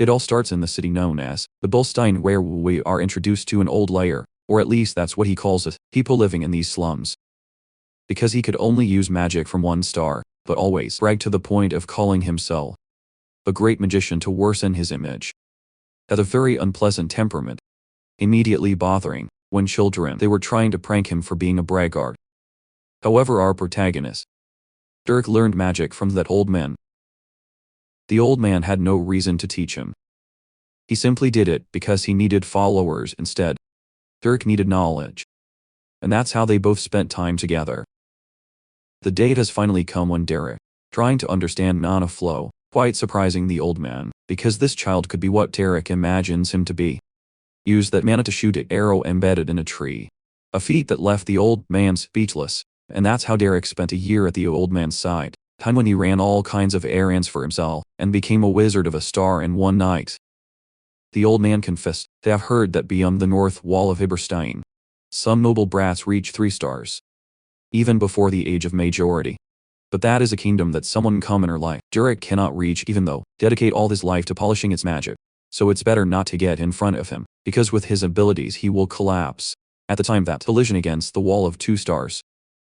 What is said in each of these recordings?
It all starts in the city known as the Bullstein, where we are introduced to an old layer, or at least that's what he calls it, people living in these slums. Because he could only use magic from one star, but always bragged to the point of calling himself a great magician to worsen his image. Had a very unpleasant temperament, immediately bothering when children they were trying to prank him for being a braggart. However, our protagonist, Dirk, learned magic from that old man. The old man had no reason to teach him. He simply did it because he needed followers instead. Dirk needed knowledge. And that's how they both spent time together. The date has finally come when Derek, trying to understand mana flow, quite surprising the old man, because this child could be what Derek imagines him to be. Used that mana to shoot an arrow embedded in a tree. A feat that left the old man speechless, and that's how Derek spent a year at the old man's side, time when he ran all kinds of errands for himself, and became a wizard of a star in one night. The old man confessed to have heard that beyond the north wall of Iberstein, some noble brats reach 3 stars, even before the age of majority. But that is a kingdom that someone commoner like Derek cannot reach, even though dedicate all his life to polishing its magic. So it's better not to get in front of him, because with his abilities he will collapse. At the time that collision against the wall of 2 stars.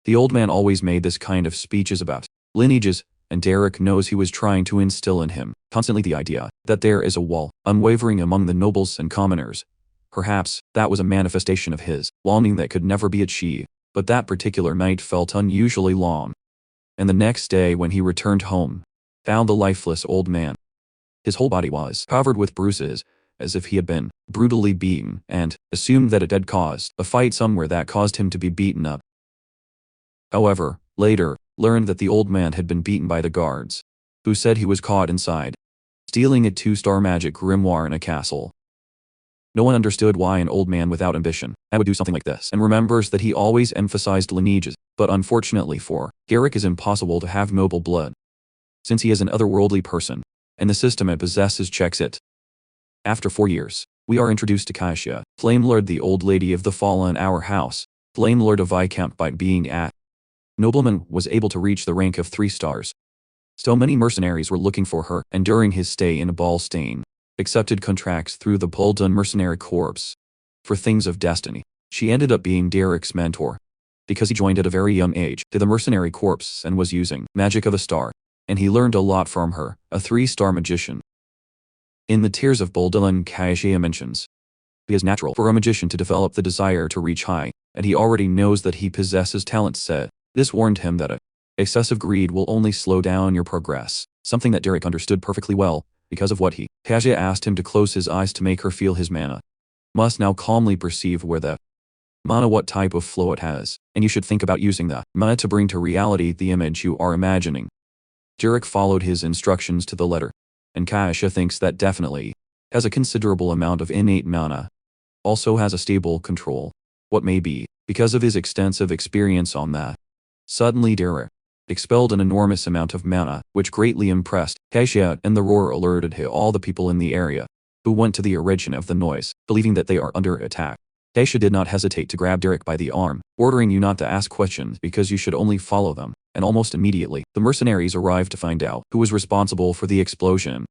The old man always made this kind of speeches about lineages, and Derek knows he was trying to instill in him constantly the idea that there is a wall, unwavering among the nobles and commoners. Perhaps that was a manifestation of his longing that could never be achieved, but that particular night felt unusually long. And the next day when he returned home, found the lifeless old man. His whole body was covered with bruises, as if he had been brutally beaten, and assumed that it had caused a fight somewhere that caused him to be beaten up. However, later, learned that the old man had been beaten by the guards, who said he was caught inside, stealing a 2-star magic grimoire in a castle. No one understood why an old man without ambition would do something like this, and remembers that he always emphasized lineages, but unfortunately for Derek, is impossible to have noble blood, since he is an otherworldly person, and the system it possesses checks it. After 4 years, we are introduced to Kasia, Flame Lord, the old lady of the fallen our house, Flame Lord of Viscount, by being a nobleman, was able to reach the rank of 3 stars. So many mercenaries were looking for her, and during his stay in Ballstein, accepted contracts through the Bulldun Mercenary Corps for things of destiny. She ended up being Derek's mentor, because he joined at a very young age to the Mercenary Corps and was using magic of a star, and he learned a lot from her, a 3-star magician. In the Tears of Bulldun, Kasia mentions, it is natural for a magician to develop the desire to reach high, and he already knows that he possesses talent set. This warned him that excessive greed will only slow down your progress, something that Derek understood perfectly well, because of what Kasia asked him to close his eyes to make her feel his mana. Must now calmly perceive where the mana, what type of flow it has, and you should think about using the mana to bring to reality the image you are imagining. Derek followed his instructions to the letter, and Kasia thinks that definitely has a considerable amount of innate mana. Also has a stable control. What may be, because of his extensive experience on that. Suddenly Derek expelled an enormous amount of mana, which greatly impressed Kasia, and the roar alerted all the people in the area, who went to the origin of the noise, believing that they are under attack. Kasia did not hesitate to grab Derek by the arm, ordering you not to ask questions because you should only follow them, and almost immediately, the mercenaries arrived to find out who was responsible for the explosion.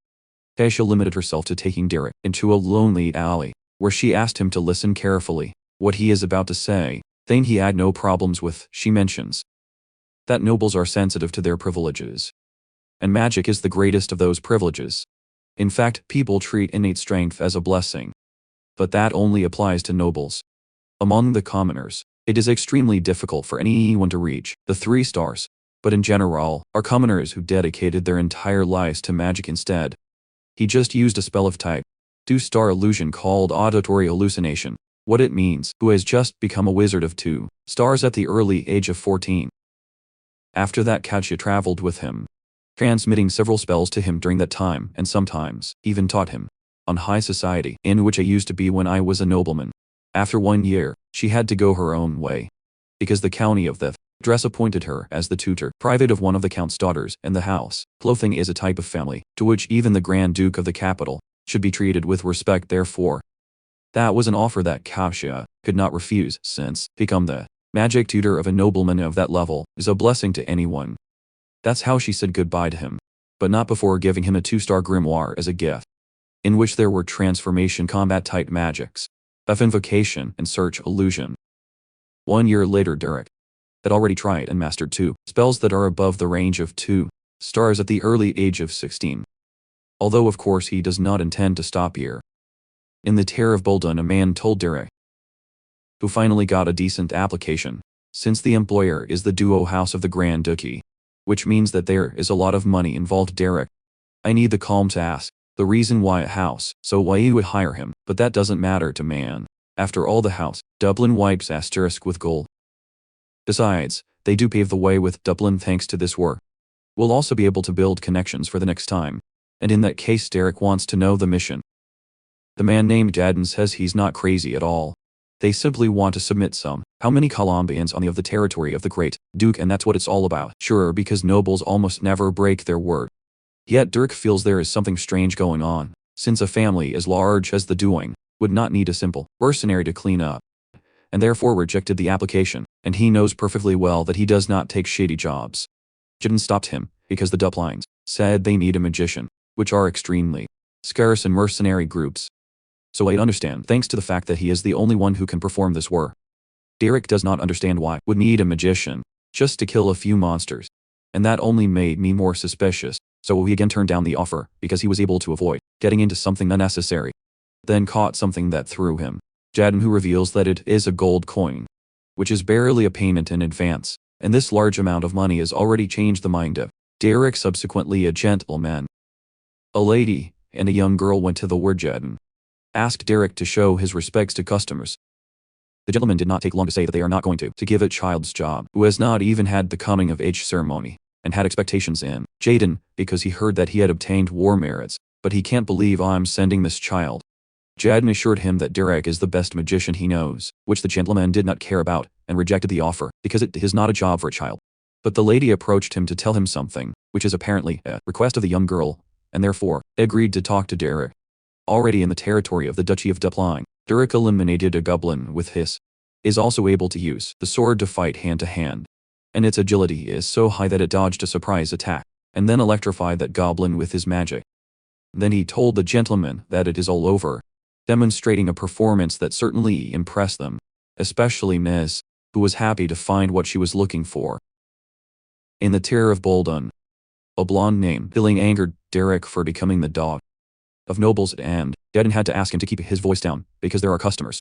Kasia limited herself to taking Derek into a lonely alley, where she asked him to listen carefully. What he is about to say, thing he had no problems with, she mentions that nobles are sensitive to their privileges, and magic is the greatest of those privileges. In fact, people treat innate strength as a blessing. But that only applies to nobles. Among the commoners, it is extremely difficult for anyone to reach the 3 stars, but in general, are commoners who dedicated their entire lives to magic instead. He just used a spell of type 2-star illusion called auditory hallucination. What it means, who has just become a wizard of 2 stars at the early age of 14. After that, Kasia traveled with him, transmitting several spells to him during that time, and sometimes even taught him on high society, in which I used to be when I was a nobleman. After 1 year, she had to go her own way, because the county of the dress appointed her as the tutor private of one of the count's daughters in the house. Clothing is a type of family, to which even the Grand Duke of the capital should be treated with respect. Therefore, that was an offer that Kasia could not refuse, since become the magic tutor of a nobleman of that level is a blessing to anyone. That's how she said goodbye to him, but not before giving him a 2-star grimoire as a gift. in which there were transformation combat-type magics, buff invocation, and search illusion. 1 year later, Derek had already tried and mastered 2 spells that are above the range of 2 stars at the early age of 16. Although of course he does not intend to stop here. In the Terror of Bolton, a man told Derek, who finally got a decent application, since the employer is the duo house of the Grand Duchy, which means that there is a lot of money involved. Derek, I need the calm to ask the reason why a house, so why you would hire him, but that doesn't matter to man. After all, the house, Dublin wipes asterisk with gold. Besides, they do pave the way with Dublin thanks to this war. We'll also be able to build connections for the next time. And in that case, Derek wants to know the mission. The man named Jadden says he's not crazy at all. They simply want to submit some. How many Colombians on the territory of the Great Duke, and that's what it's all about. Sure, because nobles almost never break their word. Yet Dirk feels there is something strange going on, since a family as large as the Doing would not need a simple mercenary to clean up, and therefore rejected the application, and he knows perfectly well that he does not take shady jobs. Jadden stopped him, because the Duplines said they need a magician, which are extremely scarce in mercenary groups. So I understand, thanks to the fact that he is the only one who can perform this work. Derek does not understand why would need a magician just to kill a few monsters, and that only made me more suspicious. So he again turned down the offer because he was able to avoid getting into something unnecessary. Then caught something that threw him. Jadden, who reveals that it is a gold coin, which is barely a payment in advance, and this large amount of money has already changed the mind of Derek, subsequently a gentleman. A lady and a young girl went to the word. Jadden asked Derek to show his respects to customers. The gentleman did not take long to say that they are not going to give a child's job who has not even had the coming of age ceremony, and had expectations in Jadden because he heard that he had obtained war merits, but he can't believe I'm sending this child. Jadden assured him that Derek is the best magician he knows, which the gentleman did not care about, and rejected the offer because it is not a job for a child. But the lady approached him to tell him something, which is apparently a request of the young girl, and therefore agreed to talk to Derek. Already in the territory of the Duchy of Duplin, Derek eliminated a goblin with his is also able to use the sword to fight hand to hand, and its agility is so high that it dodged a surprise attack, and then electrified that goblin with his magic. Then he told the gentleman that it is all over, demonstrating a performance that certainly impressed them, especially Miss, who was happy to find what she was looking for. In the Terror of Bolton, a blonde named Billing angered Derek for becoming the dog of nobles, and Jadden had to ask him to keep his voice down because there are customers.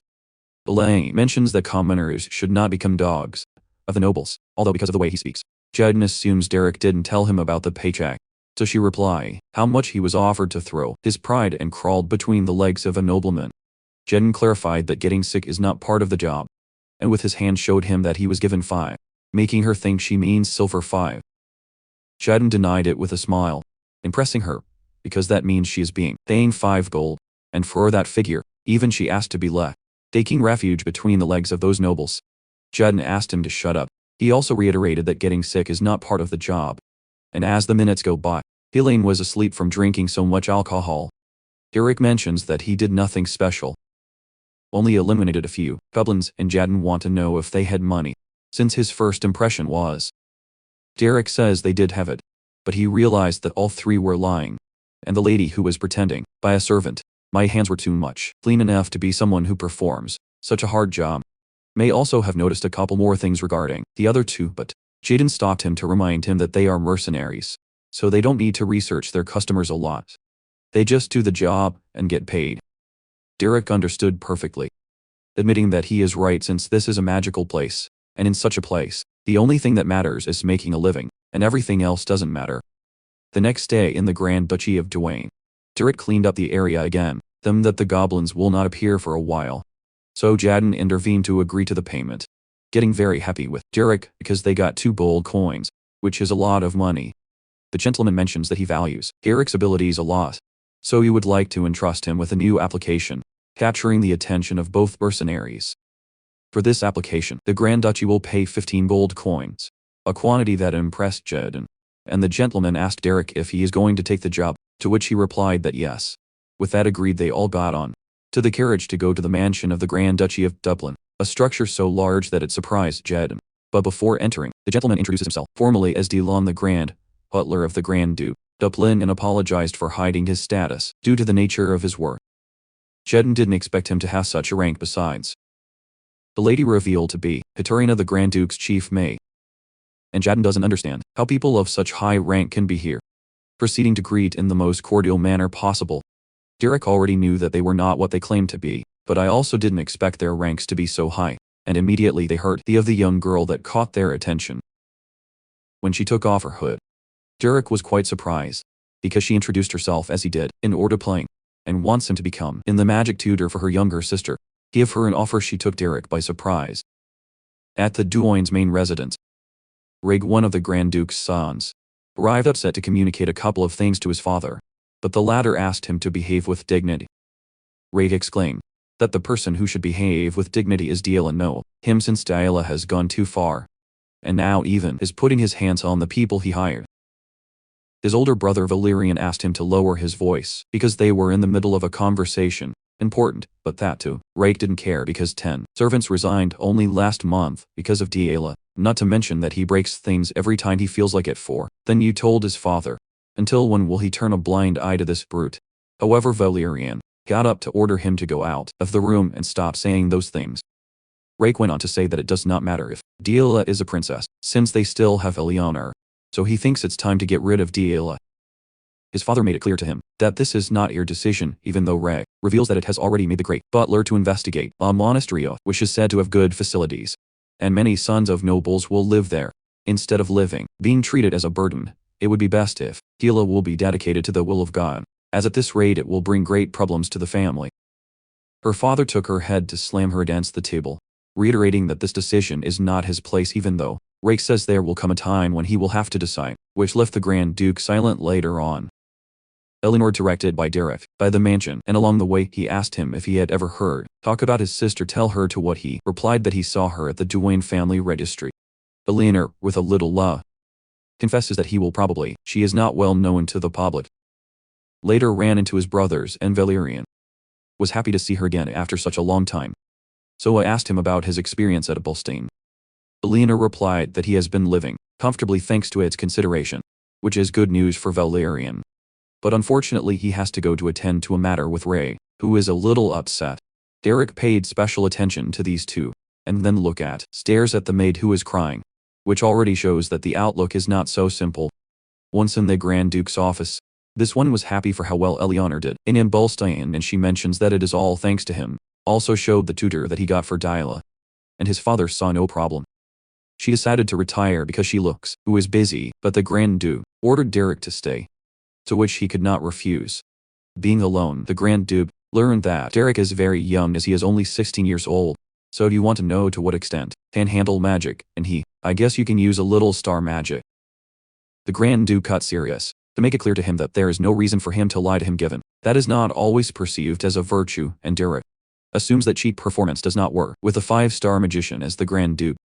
Billing mentions that commoners should not become dogs of the nobles, although because of the way he speaks, Jadden assumes Derek didn't tell him about the paycheck. So she replied how much he was offered to throw his pride and crawled between the legs of a nobleman. Jadden clarified that getting sick is not part of the job, and with his hand showed him that he was given 5, making her think she means silver 5. Jadden denied it with a smile, impressing her, because that means she is being paying 5 gold, and for that figure, even she asked to be left, taking refuge between the legs of those nobles. Jadden asked him to shut up. He also reiterated that getting sick is not part of the job. And as the minutes go by, Helene was asleep from drinking so much alcohol. Derek mentions that he did nothing special, only eliminated a few goblins, and Jadden want to know if they had money, since his first impression was. Derek says they did have it, but he realized that all 3 were lying, and the lady who was pretending, by a servant, my hands were too much clean enough to be someone who performs such a hard job. May also have noticed a couple more things regarding the other 2, but Jadden stopped him to remind him that they are mercenaries, so they don't need to research their customers a lot. They just do the job and get paid. Derek understood perfectly, admitting that he is right since this is a magical place, and in such a place, the only thing that matters is making a living, and everything else doesn't matter. The next day in the Grand Duchy of Duane, Derek cleaned up the area again, them that the goblins will not appear for a while. So Jadden intervened to agree to the payment, getting very happy with Derek because they got 2 gold coins, which is a lot of money. The gentleman mentions that he values Derek's abilities a lot, so he would like to entrust him with a new application, capturing the attention of both mercenaries. For this application, the Grand Duchy will pay 15 gold coins, a quantity that impressed Jadden, and the gentleman asked Derek if he is going to take the job, to which he replied that yes. With that agreed, they all got on to the carriage to go to the mansion of the Grand Duchy of Dublin, a structure so large that it surprised Jadden. But before entering, the gentleman introduces himself formally as Delon the Grand, butler of the Grand Duke. up Lin and apologized for hiding his status due to the nature of his work. Jeden didn't expect him to have such a rank besides. The lady revealed to be Hiturina, the Grand Duke's chief maid. And Jeden doesn't understand how people of such high rank can be here. Proceeding to greet in the most cordial manner possible. Derek already knew that they were not what they claimed to be, but I also didn't expect their ranks to be so high, and immediately they heard the of the young girl that caught their attention. When she took off her hood, Derek was quite surprised, because she introduced herself as he did, in order playing, and wants him to become in the magic tutor for her younger sister. Give her an offer. She took Derek by surprise. At the Duoin's main residence, Rig, one of the Grand Duke's sons, arrived upset to communicate a couple of things to his father, but the latter asked him to behave with dignity. Rig exclaimed that the person who should behave with dignity is Yahello, no him, since Yahello has gone too far, and now even is putting his hands on the people he hired. His older brother Valerian asked him to lower his voice because they were in the middle of a conversation. Important, but that too. Rake didn't care because 10 servants resigned only last month because of Yahello, not to mention that he breaks things every time he feels like it. Then you told his father. Until when will he turn a blind eye to this brute? However, Valerian got up to order him to go out of the room and stop saying those things. Rake went on to say that it does not matter if Yahello is a princess, since they still have Eleanor, so he thinks it's time to get rid of Yahello. His father made it clear to him that this is not your decision, even though Ray reveals that it has already made the great butler to investigate a monastery which is said to have good facilities, and many sons of nobles will live there. Instead of being treated as a burden, it would be best if Yahello will be dedicated to the will of God, as at this rate it will bring great problems to the family. Her father took her head to slam her against the table, reiterating that this decision is not his place, even though Rake says there will come a time when he will have to decide, which left the Grand Duke silent. Later on, Eleanor, directed by Derek, by the mansion, and along the way he asked him if he had ever heard talk about his sister, tell her, to what he replied that he saw her at the Duane family registry. Eleanor, with a little confesses that she is not well known to the public. Later ran into his brothers, and Valerian was happy to see her again after such a long time. So I asked him about his experience at Abelstein. Eleanor replied that he has been living comfortably thanks to its consideration, which is good news for Valerian. But unfortunately he has to go to attend to a matter with Ray, who is a little upset. Derek paid special attention to these two, and then stares at the maid who is crying, which already shows that the outlook is not so simple. Once in the Grand Duke's office, this one was happy for how well Eleanor did in Bolstein, and she mentions that it is all thanks to him. Also showed the tutor that he got for Yahello, and his father saw no problem. She decided to retire because she who is busy, but the Grand Duke ordered Derek to stay, to which he could not refuse. Being alone, the Grand Duke learned that Derek is very young, as he is only 16 years old. So do you want to know to what extent can handle magic? And I guess you can use a little star magic. The Grand Duke got serious to make it clear to him that there is no reason for him to lie to him, given that is not always perceived as a virtue, and Derek assumes that cheap performance does not work with a 5-star magician as the Grand Duke.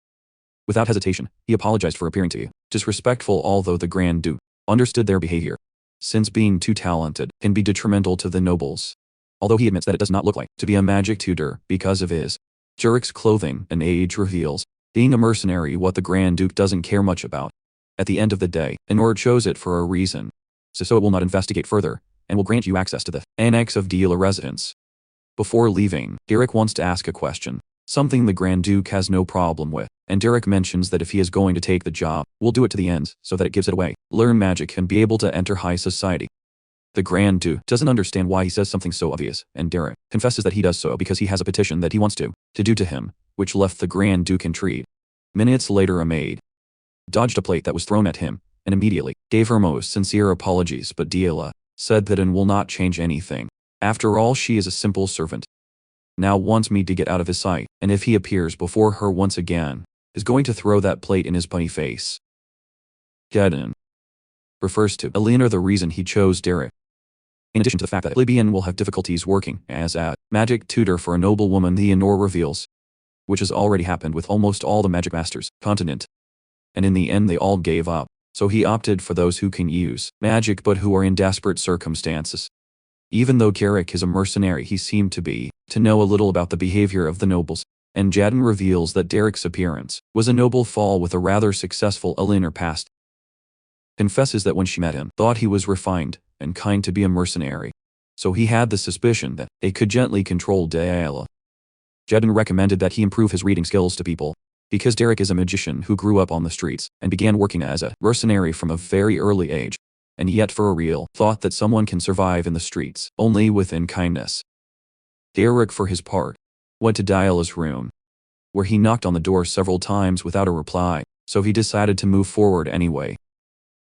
Without hesitation, he apologized for appearing to disrespectful, although the Grand Duke understood their behavior, since being too talented can be detrimental to the nobles. Although he admits that it does not look like to be a magic tutor because of his Derek's clothing and age reveals being a mercenary what the Grand Duke doesn't care much about. At the end of the day, Enor chose it for a reason, so it will not investigate further, and will grant you access to the annex of Yahello residence. Before leaving, Derek wants to ask a question, something the Grand Duke has no problem with, and Derek mentions that if he is going to take the job, we'll do it to the end, so that it gives it away, learn magic, and be able to enter high society. The Grand Duke doesn't understand why he says something so obvious, and Derek confesses that he does so because he has a petition that he wants to do to him, which left the Grand Duke intrigued. Minutes later, a maid dodged a plate that was thrown at him, and immediately gave her most sincere apologies, but Yahello said that it will not change anything. After all, she is a simple servant. Now wants me to get out of his sight, and if he appears before her once again, is going to throw that plate in his punny face. Jeden refers to Eleanor, the reason he chose Derek. In addition to the fact that Libyan will have difficulties working as a magic tutor for a noble woman, the Enor reveals, which has already happened with almost all the magic masters continent. And in the end they all gave up, so he opted for those who can use magic but who are in desperate circumstances. Even though Carrick is a mercenary, he seemed to know a little about the behavior of the nobles, and Jeden reveals that Derek's appearance was a noble fall with a rather successful Eleanor past. confesses that when she met him, thought he was refined and kind to be a mercenary. So he had the suspicion that they could gently control Yahello. Jeden recommended that he improve his reading skills to people, because Derek is a magician who grew up on the streets and began working as a mercenary from a very early age, and yet for a real thought that someone can survive in the streets only within kindness. Derek, for his part, went to Yahello's room, where he knocked on the door several times without a reply, so he decided to move forward anyway.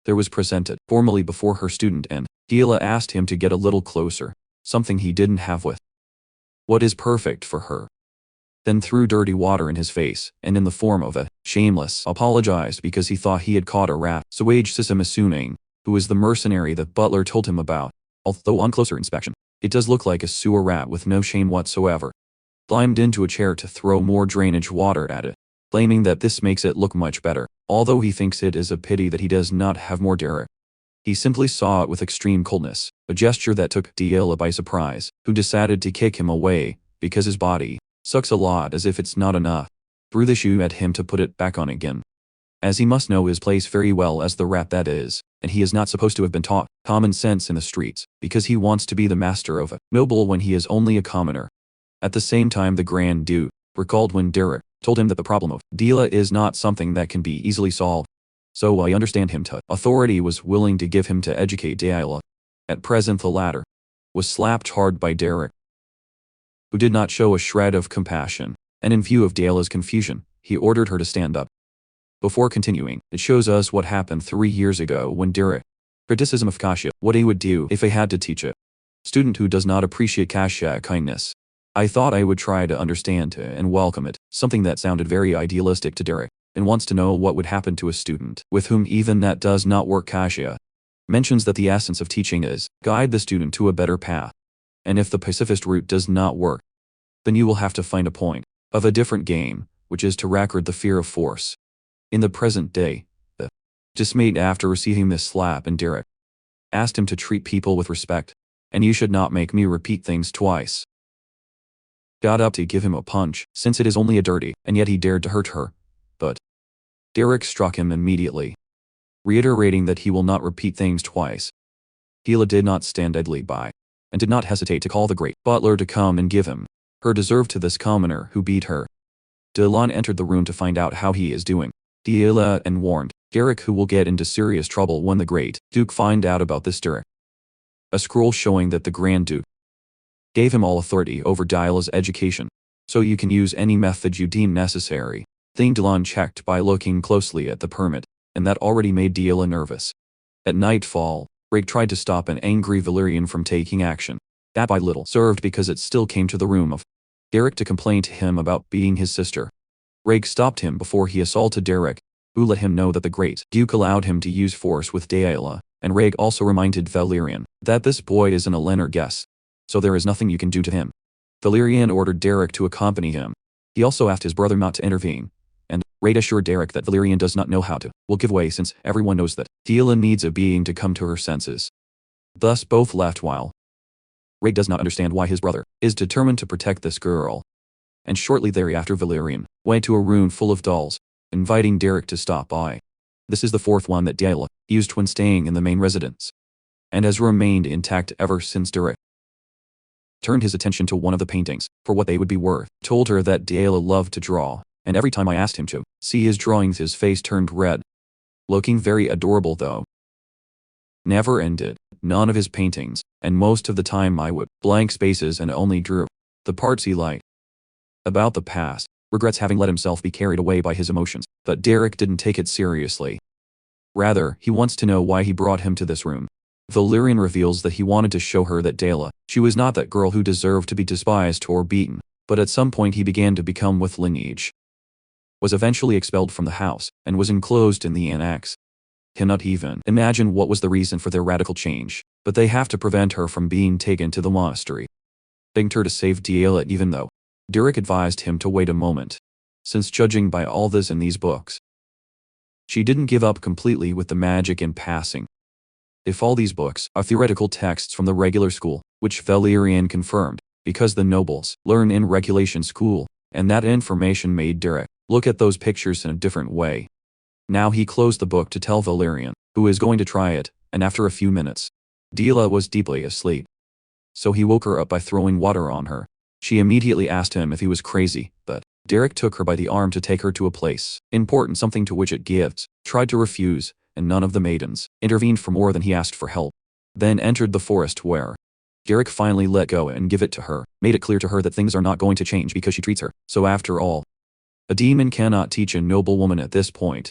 There was presented formally before her student, and Yahello asked him to get a little closer, something he didn't have with what is perfect for her. Then threw dirty water in his face, and in the form of a shameless apologized because he thought he had caught a rat. Sawage Sisamasunang, who was the mercenary that Butler told him about, although on closer inspection, it does look like a sewer rat with no shame whatsoever, climbed into a chair to throw more drainage water at it, claiming that this makes it look much better, although he thinks it is a pity that he does not have more Derek. He simply saw it with extreme coldness, a gesture that took Yahello by surprise, who decided to kick him away, because his body sucks a lot, as if it's not enough, threw the shoe at him to put it back on again. As he must know his place very well as the rat that is, and he is not supposed to have been taught common sense in the streets, because he wants to be the master of a noble when he is only a commoner. At the same time, the Grand Duke recalled when Derek told him that the problem of Yahello is not something that can be easily solved. So I understand him to authority was willing to give him to educate Yahello. At present the latter was slapped hard by Derek, who did not show a shred of compassion, and in view of Yahello's confusion, he ordered her to stand up. Before continuing, it shows us what happened 3 years ago when Derek criticism of Kasia, what he would do if he had to teach a student who does not appreciate Kasia kindness. I thought I would try to understand and welcome it, something that sounded very idealistic to Derek, and wants to know what would happen to a student with whom even that does not work. Kasia mentions that the essence of teaching is guide the student to a better path, and if the pacifist route does not work, then you will have to find a point of a different game, which is to record the fear of force. In the present day, the dismayed after receiving this slap, and Derek asked him to treat people with respect, and you should not make me repeat things twice. Got up to give him a punch, since it is only a dirty, and yet he dared to hurt her. But Derek struck him immediately, reiterating that he will not repeat things twice. Yahello did not stand idly by, and did not hesitate to call the great butler to come and give him her deserve to this commoner who beat her. Dylan entered the room to find out how he is doing. Yahello and warned Derek, who will get into serious trouble when the great Duke find out about this. Derek, a scroll showing that the Grand Duke gave him all authority over Yahello's education, so you can use any method you deem necessary. Thing Dylan checked by looking closely at the permit, and that already made Yahello nervous. At nightfall, Rake tried to stop an angry Valerian from taking action. That by little served, because it still came to the room of Derek to complain to him about beating his sister. Rake stopped him before he assaulted Derek, who let him know that the great Duke allowed him to use force with Yahello, and Rake also reminded Valerian that this boy is an Eleanor guest, so there is nothing you can do to him. Valerian ordered Derek to accompany him. He also asked his brother not to intervene, and Rake assured Derek that Valerian does not know how to will give way, since everyone knows that Yahello needs a being to come to her senses. Thus both left, while Rake does not understand why his brother is determined to protect this girl. And shortly thereafter Valerian went to a room full of dolls, inviting Derek to stop by. This is the fourth one that Yahello used when staying in the main residence, and has remained intact ever since. Derek turned his attention to one of the paintings for what they would be worth, told her that Yahello loved to draw, and every time I asked him to see his drawings his face turned red. Looking very adorable though. Never ended, none of his paintings, and most of the time I would blank spaces and only drew the parts he liked. About the past, regrets having let himself be carried away by his emotions, but Derek didn't take it seriously. Rather, he wants to know why he brought him to this room. Valerian reveals that he wanted to show her that Yahello, she was not that girl who deserved to be despised or beaten, but at some point he began to become with lineage, was eventually expelled from the house, and was enclosed in the annex. Cannot even imagine what was the reason for their radical change, but they have to prevent her from being taken to the monastery. Begged her to save Yahello, even though Derek advised him to wait a moment, since judging by all this in these books, she didn't give up completely with the magic in passing. If all these books are theoretical texts from the regular school, which Valerian confirmed, because the nobles learn in regulation school, and that information made Derek look at those pictures in a different way. Now he closed the book to tell Valerian, who is going to try it, and after a few minutes, Dila was deeply asleep. So he woke her up by throwing water on her. She immediately asked him if he was crazy, but Derek took her by the arm to take her to a place important, something to which it gives, tried to refuse, and none of the maidens intervened for more than he asked for help. Then entered the forest where Derek finally let go and give it to her, made it clear to her that things are not going to change because she treats her. So after all, a demon cannot teach a noble woman at this point.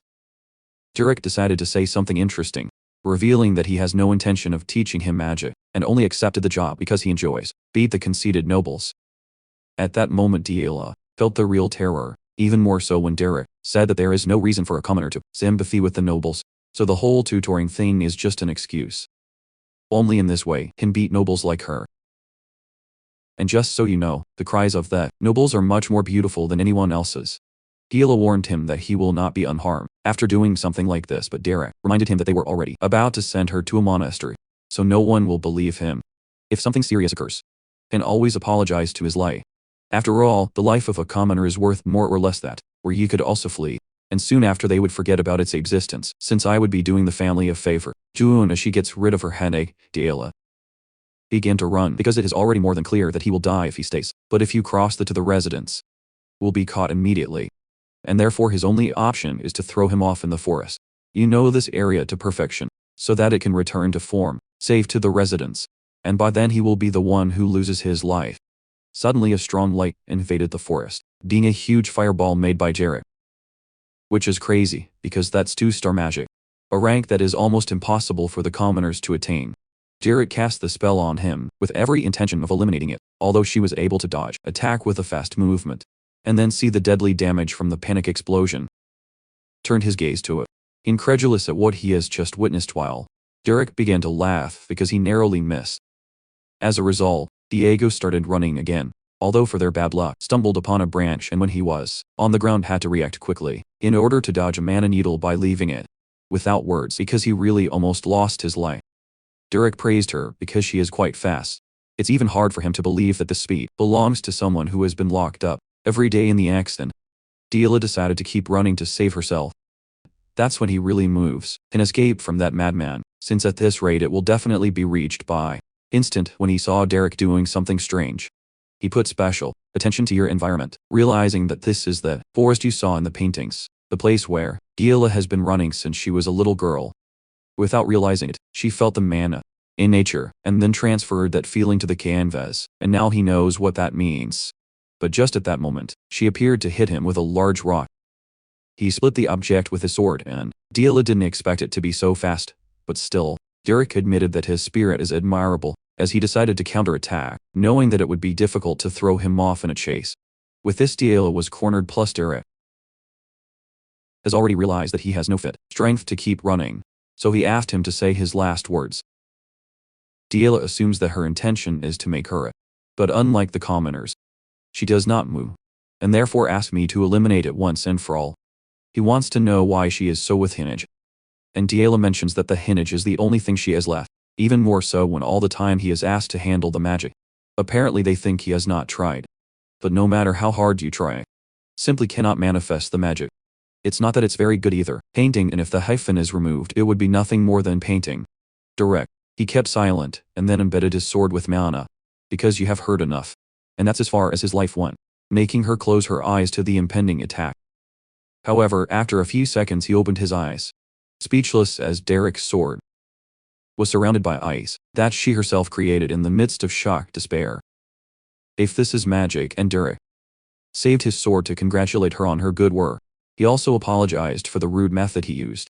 Derek decided to say something interesting, revealing that he has no intention of teaching him magic, and only accepted the job because he enjoys beat the conceited nobles. At that moment Dila felt the real terror, even more so when Derek said that there is no reason for a commoner to sympathy with the nobles, so the whole tutoring thing is just an excuse. Only in this way can beat nobles like her. And just so you know, the cries of the nobles are much more beautiful than anyone else's. Dila warned him that he will not be unharmed after doing something like this, but Derek reminded him that they were already about to send her to a monastery, so no one will believe him. If something serious occurs, can always apologize to his lie. After all, the life of a commoner is worth more or less that, or he could also flee, and soon after they would forget about its existence, since I would be doing the family a favor. June, as she gets rid of her headache, Dila began to run because it is already more than clear that he will die if he stays, but if you cross to the residence, will be caught immediately. And therefore his only option is to throw him off in the forest. You know this area to perfection, so that it can return to form, safe to the residence, and by then he will be the one who loses his life. Suddenly a strong light invaded the forest, being a huge fireball made by Derek. Which is crazy, because that's 2-star magic, a rank that is almost impossible for the commoners to attain. Derek cast the spell on him, with every intention of eliminating it, although she was able to dodge, attack with a fast movement, and then see the deadly damage from the panic explosion. Turned his gaze to it, incredulous at what he has just witnessed, while Derek began to laugh because he narrowly missed. As a result, Diego started running again, although for their bad luck stumbled upon a branch, and when he was on the ground had to react quickly in order to dodge a mana needle by leaving it without words because he really almost lost his life. Derek praised her because she is quite fast. It's even hard for him to believe that this speed belongs to someone who has been locked up every day in the accident. Dila decided to keep running to save herself. That's when he really moves and escape from that madman, since at this rate it will definitely be reached by instant when he saw Derek doing something strange. He put special attention to your environment, realizing that this is the forest you saw in the paintings, the place where Dila has been running since she was a little girl. Without realizing it, she felt the mana in nature, and then transferred that feeling to the canvas, and now he knows what that means. But just at that moment, she appeared to hit him with a large rock. He split the object with his sword, and Dila didn't expect it to be so fast, but still, Derek admitted that his spirit is admirable, as he decided to counterattack, knowing that it would be difficult to throw him off in a chase. With this, Dila was cornered, plus Derek has already realized that he has no strength to keep running, so he asked him to say his last words. Dila assumes that her intention is to make her but unlike the commoners, she does not move, and therefore asks me to eliminate it once and for all. He wants to know why she is so with Hinage, and Dila mentions that the Hinage is the only thing she has left, even more so when all the time he is asked to handle the magic. Apparently they think he has not tried. But no matter how hard you try, simply cannot manifest the magic. It's not that it's very good either, painting, and if the hyphen is removed it would be nothing more than painting. Direct. He kept silent, and then embedded his sword with mana. Because you have heard enough. And that's as far as his life went, making her close her eyes to the impending attack. However, after a few seconds he opened his eyes, speechless, as Derek's sword was surrounded by ice that she herself created in the midst of shocked despair. If this is magic, and Derek saved his sword to congratulate her on her good work, he also apologized for the rude method he used.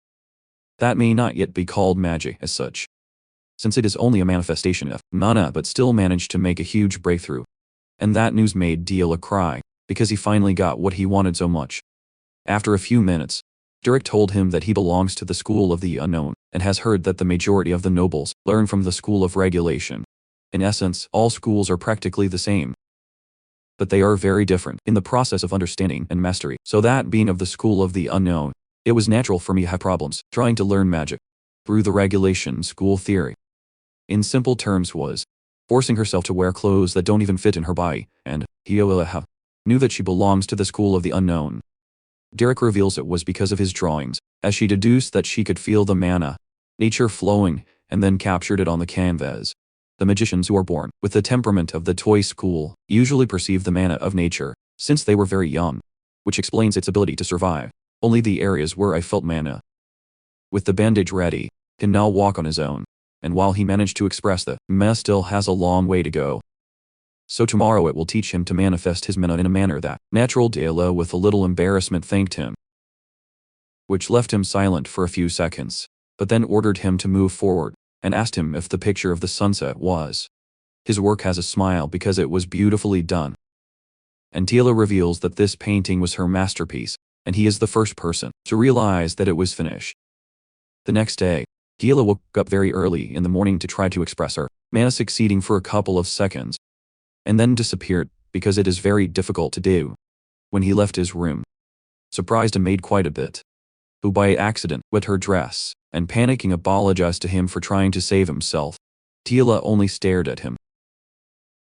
That may not yet be called magic as such, since it is only a manifestation of mana, but still managed to make a huge breakthrough. And that news made Dila cry, because he finally got what he wanted so much. After a few minutes, Derek told him that he belongs to the school of the unknown, and has heard that the majority of the nobles learn from the school of regulation. In essence, all schools are practically the same, but they are very different in the process of understanding and mastery. So that being of the school of the unknown, it was natural for me to have problems trying to learn magic through the regulation school theory. In simple terms, was forcing herself to wear clothes that don't even fit in her body, and Yahello knew that she belongs to the school of the unknown. Derek reveals it was because of his drawings, as she deduced that she could feel the mana, nature flowing, and then captured it on the canvas. The magicians who are born with the temperament of the toy school usually perceive the mana of nature since they were very young, which explains its ability to survive only the areas where I felt mana. With the bandage ready, he can now walk on his own, and while he managed to express the mana, still has a long way to go. So tomorrow it will teach him to manifest his mana in a manner that natural. Yahello with a little embarrassment thanked him, which left him silent for a few seconds, but then ordered him to move forward and asked him if the picture of the sunset was his work. Has a smile because it was beautifully done. And Yahello reveals that this painting was her masterpiece, and he is the first person to realize that it was finished. The next day, Yahello woke up very early in the morning to try to express her mana, succeeding for a couple of seconds, and then disappeared because it is very difficult to do. When he left his room, surprised a maid quite a bit, who by accident wet her dress, and panicking apologized to him for trying to save himself. Yahello only stared at him,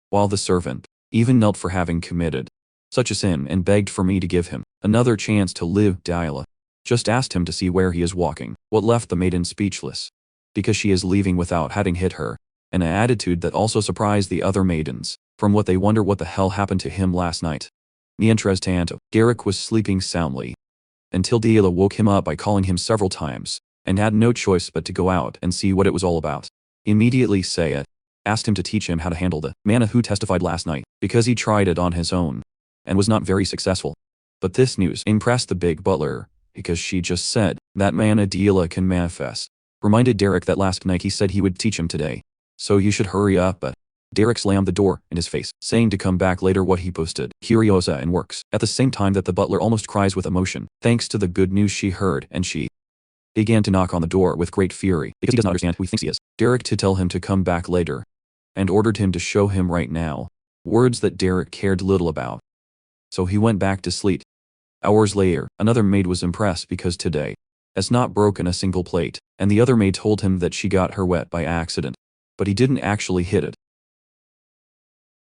while the servant even knelt for having committed such a sin and begged for me to give him another chance to live. Yahello just asked him to see where he is walking, what left the maiden speechless, because she is leaving without having hit her, an attitude that also surprised the other maidens, from what they wonder what the hell happened to him last night. Mientras tanto, Derek was sleeping soundly, until Yahello woke him up by calling him several times, and had no choice but to go out and see what it was all about. Immediately Sayat asked him to teach him how to handle the mana who testified last night, because he tried it on his own, and was not very successful. But this news impressed the big butler, because she just said that mana Yahello can manifest reminded Derek that last night he said he would teach him today, so you should hurry up. But Derek slammed the door in his face, saying to come back later. What he posted Curiosa and works at the same time that the butler almost cries with emotion, thanks to the good news she heard, and she began to knock on the door with great fury, because he doesn't understand who he thinks he is. Derek to tell him to come back later, and ordered him to show him right now, words that Derek cared little about. So he went back to sleep. Hours later, another maid was impressed because today has not broken a single plate, and the other maid told him that she got her wet by accident, but he didn't actually hit it.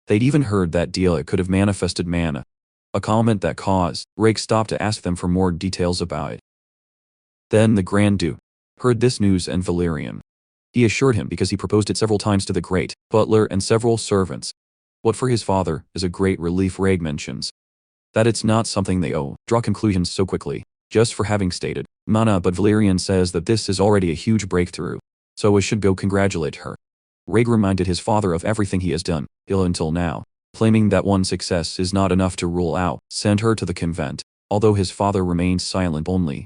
They'd even heard that Yahello could have manifested mana, a comment that caused Rake stop to ask them for more details about it. Then the Grand Duke heard this news, and Valerian, he assured him, because he proposed it several times to the great butler and several servants. What for his father is a great relief. Rake mentions that it's not something they draw conclusions so quickly, just for having stated mana, but Valerian says that this is already a huge breakthrough, so we should go congratulate her. Rake reminded his father of everything he has done until now, claiming that one success is not enough to rule out, sent her to the convent, although his father remained silent only.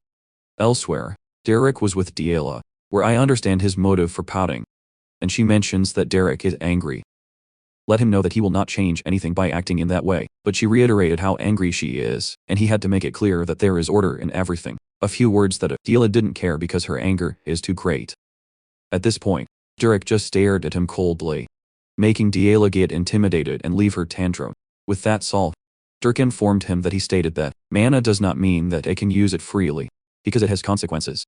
Elsewhere, Derek was with Yahello, where I understand his motive for pouting, and she mentions that Derek is angry. Let him know that he will not change anything by acting in that way, but she reiterated how angry she is, and he had to make it clear that there is order in everything. A few words that Yahello didn't care because her anger is too great. At this point, Derek just stared at him coldly, making Yahello get intimidated and leave her tantrum. With that solved, Derek informed him that he stated that mana does not mean that it can use it freely, because it has consequences.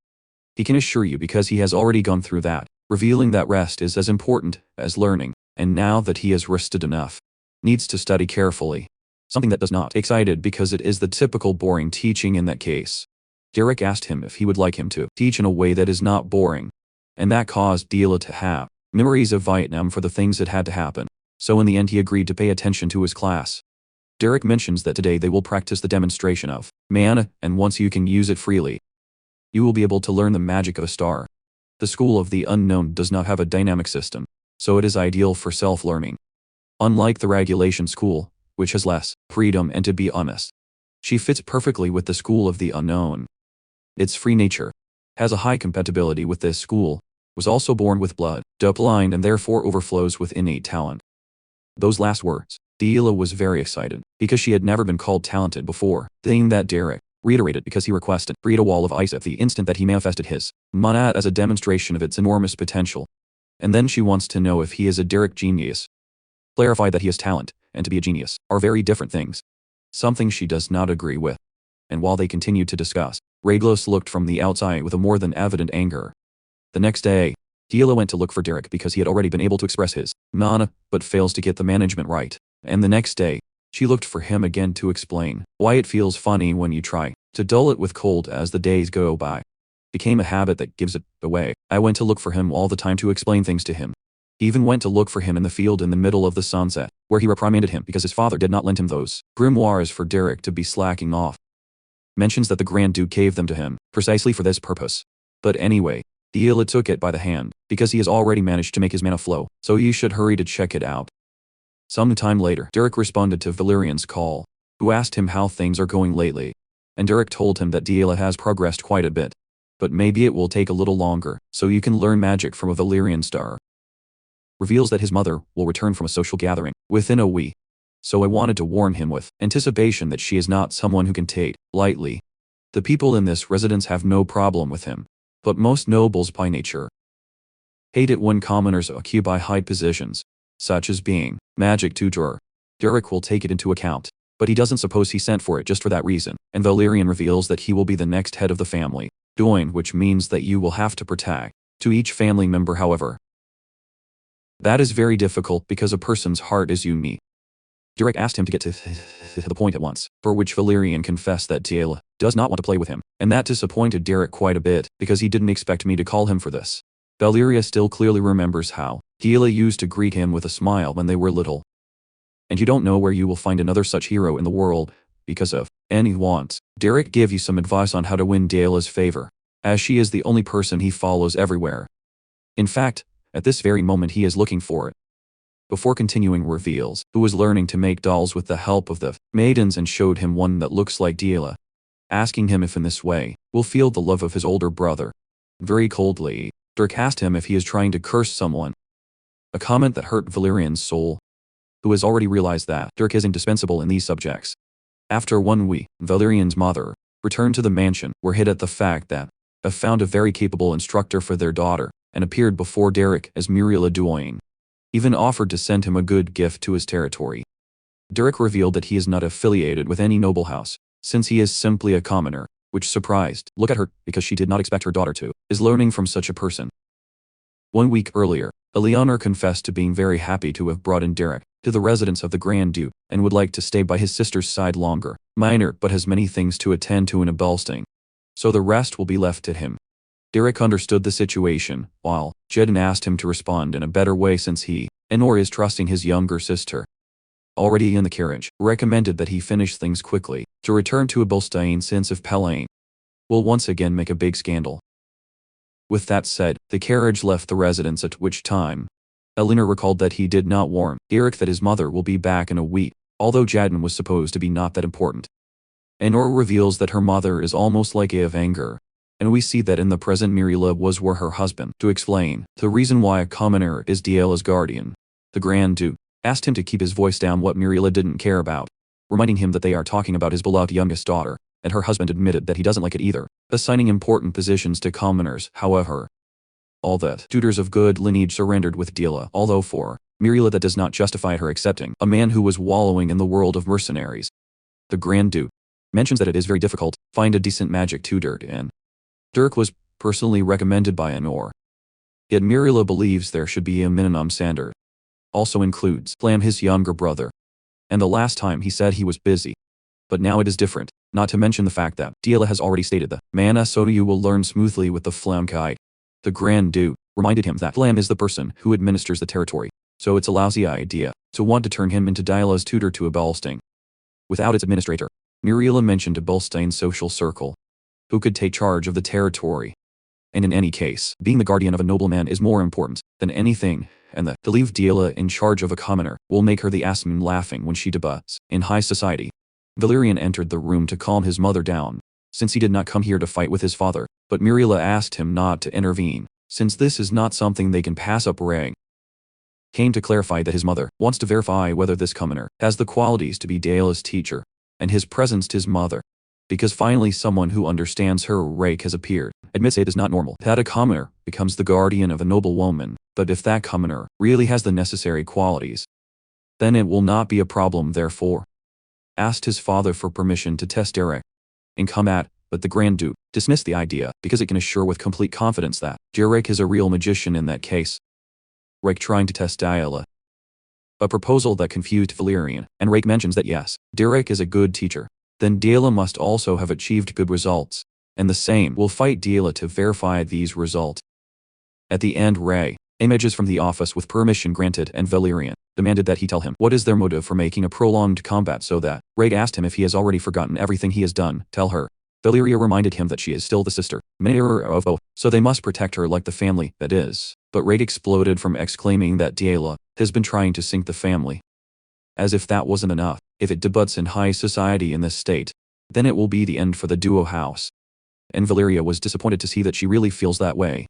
He can assure you because he has already gone through that, revealing that rest is as important as learning, and now that he has rested enough, needs to study carefully. Something that does not excited because it is the typical boring teaching in that case. Derek asked him if he would like him to teach in a way that is not boring, and that caused Yahello to have memories of Vietnam for the things that had to happen, so in the end he agreed to pay attention to his class. Derek mentions that today they will practice the demonstration of mana, and once you can use it freely, you will be able to learn the magic of a star. The School of the Unknown does not have a dynamic system, so it is ideal for self-learning. Unlike the regulation school, which has less freedom, and to be honest, she fits perfectly with the School of the Unknown. Its free nature has a high compatibility with this school, was also born with blood, blind, and therefore overflows with innate talent. Those last words, Yahello was very excited, because she had never been called talented before, thing that Derek reiterated because he requested create a wall of ice at the instant that he manifested his mana as a demonstration of its enormous potential. And then she wants to know if he is a Derek genius. Clarify that he is talent, and to be a genius, are very different things. Something she does not agree with. And while they continued to discuss, Raglos looked from the outside with a more than evident anger. The next day, Yahello went to look for Derek because he had already been able to express his mana, but fails to get the management right. And the next day, she looked for him again to explain why it feels funny when you try to dull it with cold as the days go by. Became a habit that gives it away. I went to look for him all the time to explain things to him. He even went to look for him in the field in the middle of the sunset, where he reprimanded him because his father did not lend him those grimoires for Derek to be slacking off. Mentions that the Grand Duke gave them to him, precisely for this purpose. But anyway, Yahello took it by the hand, because he has already managed to make his mana flow, so you should hurry to check it out. Some time later, Derek responded to Valerian's call, who asked him how things are going lately. And Derek told him that Yahello has progressed quite a bit. But maybe it will take a little longer, so you can learn magic from a Valerian star. Reveals that his mother will return from a social gathering within a week. So I wanted to warn him with anticipation that she is not someone who can take lightly. The people in this residence have no problem with him, but most nobles by nature hate it when commoners occupy high positions, such as being magic tutor. Derek will take it into account, but he doesn't suppose he sent for it just for that reason, and Valerian reveals that he will be the next head of the family, which means that you will have to protect to each family member. However, that is very difficult because a person's heart is unique. Derek asked him to get to the point at once, for which Valerian confessed that Yahello does not want to play with him, and that disappointed Derek quite a bit because he didn't expect me to call him for this. Valeria still clearly remembers how Yahello used to greet him with a smile when they were little. And you don't know where you will find another such hero in the world, because of any wants. Derek gave you some advice on how to win Yahello's favor, as she is the only person he follows everywhere. In fact, at this very moment he is looking for it. Before continuing, reveals who was learning to make dolls with the help of the maidens and showed him one that looks like Yahello, asking him if in this way will feel the love of his older brother. Very coldly, Derek asked him if he is trying to curse someone, a comment that hurt Valerian's soul, who has already realized that Derek is indispensable in these subjects. After 1 week, Valerian's mother returned to the mansion, were hit at the fact that found a very capable instructor for their daughter, and appeared before Derek as Muriela Duane. Even offered to send him a good gift to his territory. Derek revealed that he is not affiliated with any noble house, since he is simply a commoner, which surprised, look at her, because she did not expect her daughter to, is learning from such a person. 1 week earlier, Eleanor confessed to being very happy to have brought in Derek to the residence of the Grand Duke, and would like to stay by his sister's side longer, minor but has many things to attend to in a Belstang. So the rest will be left to him. Derek understood the situation, while Jedin asked him to respond in a better way since he, Enor, is trusting his younger sister. Already in the carriage, recommended that he finish things quickly, to return to Abelstein since if Pelaine will once again make a big scandal. With that said, the carriage left the residence, at which time Eleanor recalled that he did not warn Derek that his mother will be back in a week, although Jadin was supposed to be not that important. Enor reveals that her mother is almost like a of anger, and we see that in the present Muriela was where her husband, to explain the reason why a commoner is Yahello's guardian. The Grand Duke asked him to keep his voice down, what Muriela didn't care about, reminding him that they are talking about his beloved youngest daughter, and her husband admitted that he doesn't like it either, assigning important positions to commoners. However, all that tutors of good lineage surrendered with Yahello, although for Muriela that does not justify her accepting a man who was wallowing in the world of mercenaries. The Grand Duke mentions that it is very difficult to find a decent magic tutor, and Derek was personally recommended by Enor. Yet Muriela believes there should be a minimum standard. Also includes Flam, his younger brother. And the last time he said he was busy. But now it is different, not to mention the fact that Yahello has already stated the mana so you will learn smoothly with the Flam guide. The Grand Duke reminded him that Flam is the person who administers the territory, so it's a lousy idea to want to turn him into Yahello's tutor to a Belstang without its administrator. Muriela mentioned a Belstang social circle who could take charge of the territory. And in any case, being the guardian of a nobleman is more important than anything, and to leave Yahello in charge of a commoner will make her the Asmin laughing when she debuts in high society. Valerian entered the room to calm his mother down, since he did not come here to fight with his father, but Muriela asked him not to intervene, since this is not something they can pass up. Rang came to clarify that his mother wants to verify whether this commoner has the qualities to be Yahello's teacher, and his presence to his mother. Because finally someone who understands her rake has appeared, admits it is not normal that a commoner becomes the guardian of a noble woman, but if that commoner really has the necessary qualities, then it will not be a problem. Therefore, asked his father for permission to test Derek in combat, but the Grand Duke dismissed the idea because it can assure with complete confidence that Derek is a real magician in that case. Rake trying to test Yahello, a proposal that confused Valerian, and Rake mentions that yes, Derek is a good teacher, then Diela must also have achieved good results, and the same will fight Diela to verify these results. At the end, Ray, images from the office with permission granted, and Valerian demanded that he tell him what is their motive for making a prolonged combat, so that Ray asked him if he has already forgotten everything he has done. Tell her. Valeria reminded him that she is still the sister, mirror of both, so they must protect her like the family that is. But Ray exploded from exclaiming that Diela has been trying to sink the family. As if that wasn't enough, if it debuts in high society in this state, then it will be the end for the duo house. And Valeria was disappointed to see that she really feels that way.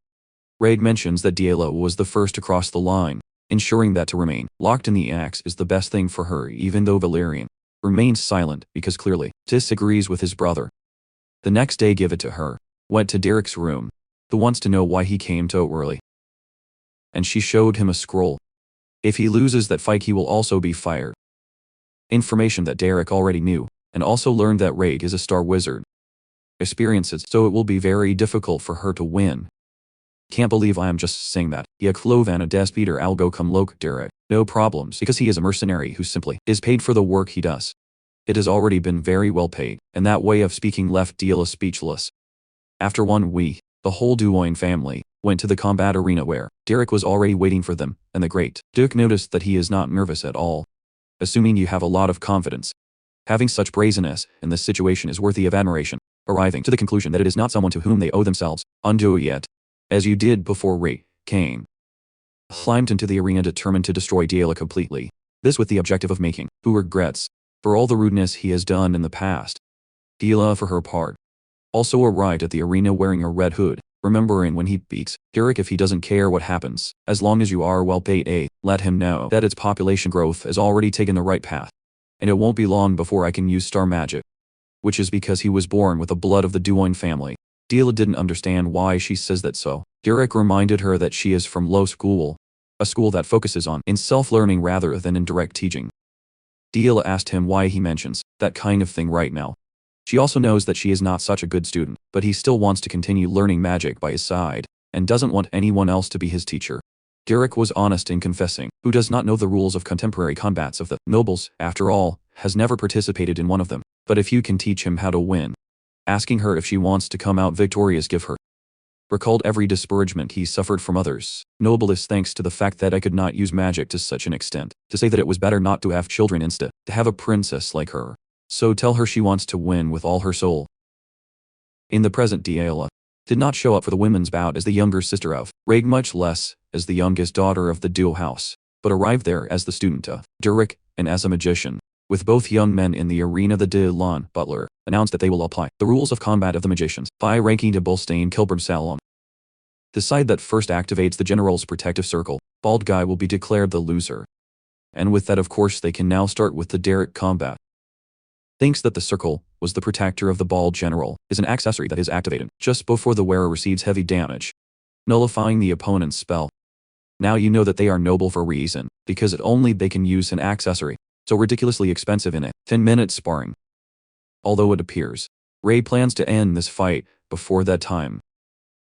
Ray mentions that Diela was the first to cross the line, ensuring that to remain locked in the axe is the best thing for her, even though Valerian remains silent because clearly disagrees with his brother. The next day, give it to her, went to Derek's room, who wants to know why he came so early. And she showed him a scroll. If he loses that fight, he will also be fired. Information that Derek already knew, and also learned that Ray is a star wizard. Experiences, so it will be very difficult for her to win. Can't believe I am just saying that. Yaklovana des Peter Algo come loc Derek. No problems, because he is a mercenary who simply is paid for the work he does. It has already been very well paid, and that way of speaking left Diela speechless. After 1 week, the whole Duoin family went to the combat arena where Derek was already waiting for them, and the great Duke noticed that he is not nervous at all. Assuming you have a lot of confidence, having such brazenness in this situation is worthy of admiration, arriving to the conclusion that it is not someone to whom they owe themselves undue yet, as you did before Ray came. Climbed into the arena determined to destroy Diela completely, this with the objective of making who regrets for all the rudeness he has done in the past. Diela, for her part, also arrived at the arena wearing a red hood, remembering when he beats Derek if he doesn't care what happens, as long as you are well paid, let him know that its population growth has already taken the right path, and it won't be long before I can use star magic. Which is because he was born with the blood of the Duoin family. Diela didn't understand why she says that, so Derek reminded her that she is from Low School, a school that focuses on self-learning rather than in direct teaching. Diela asked him why he mentions that kind of thing right now. She also knows that she is not such a good student, but he still wants to continue learning magic by his side, and doesn't want anyone else to be his teacher. Derek was honest in confessing, who does not know the rules of contemporary combats of the nobles, after all, has never participated in one of them, but if you can teach him how to win. Asking her if she wants to come out victorious, give her. Recalled every disparagement he suffered from others, noblest thanks to the fact that I could not use magic to such an extent, to say that it was better not to have children instead, to have a princess like her. So tell her she wants to win with all her soul. In the present, Diela did not show up for the women's bout as the younger sister of Ray, much less as the youngest daughter of the duo house, but arrived there as the student of Derek and as a magician. With both young men in the arena, the De Lon butler announced that they will apply the rules of combat of the magicians by ranking de Bolstein Kilburn Salon. The side that first activates the general's protective circle, Bald Guy, will be declared the loser. And with that, of course, they can now start with the Derek combat. Thinks that the circle was the protector of the bald general is an accessory that is activated just before the wearer receives heavy damage, nullifying the opponent's spell. Now you know that they are noble for a reason, because it only they can use an accessory, so ridiculously expensive in a 10-minute sparring. Although it appears Ray plans to end this fight before that time.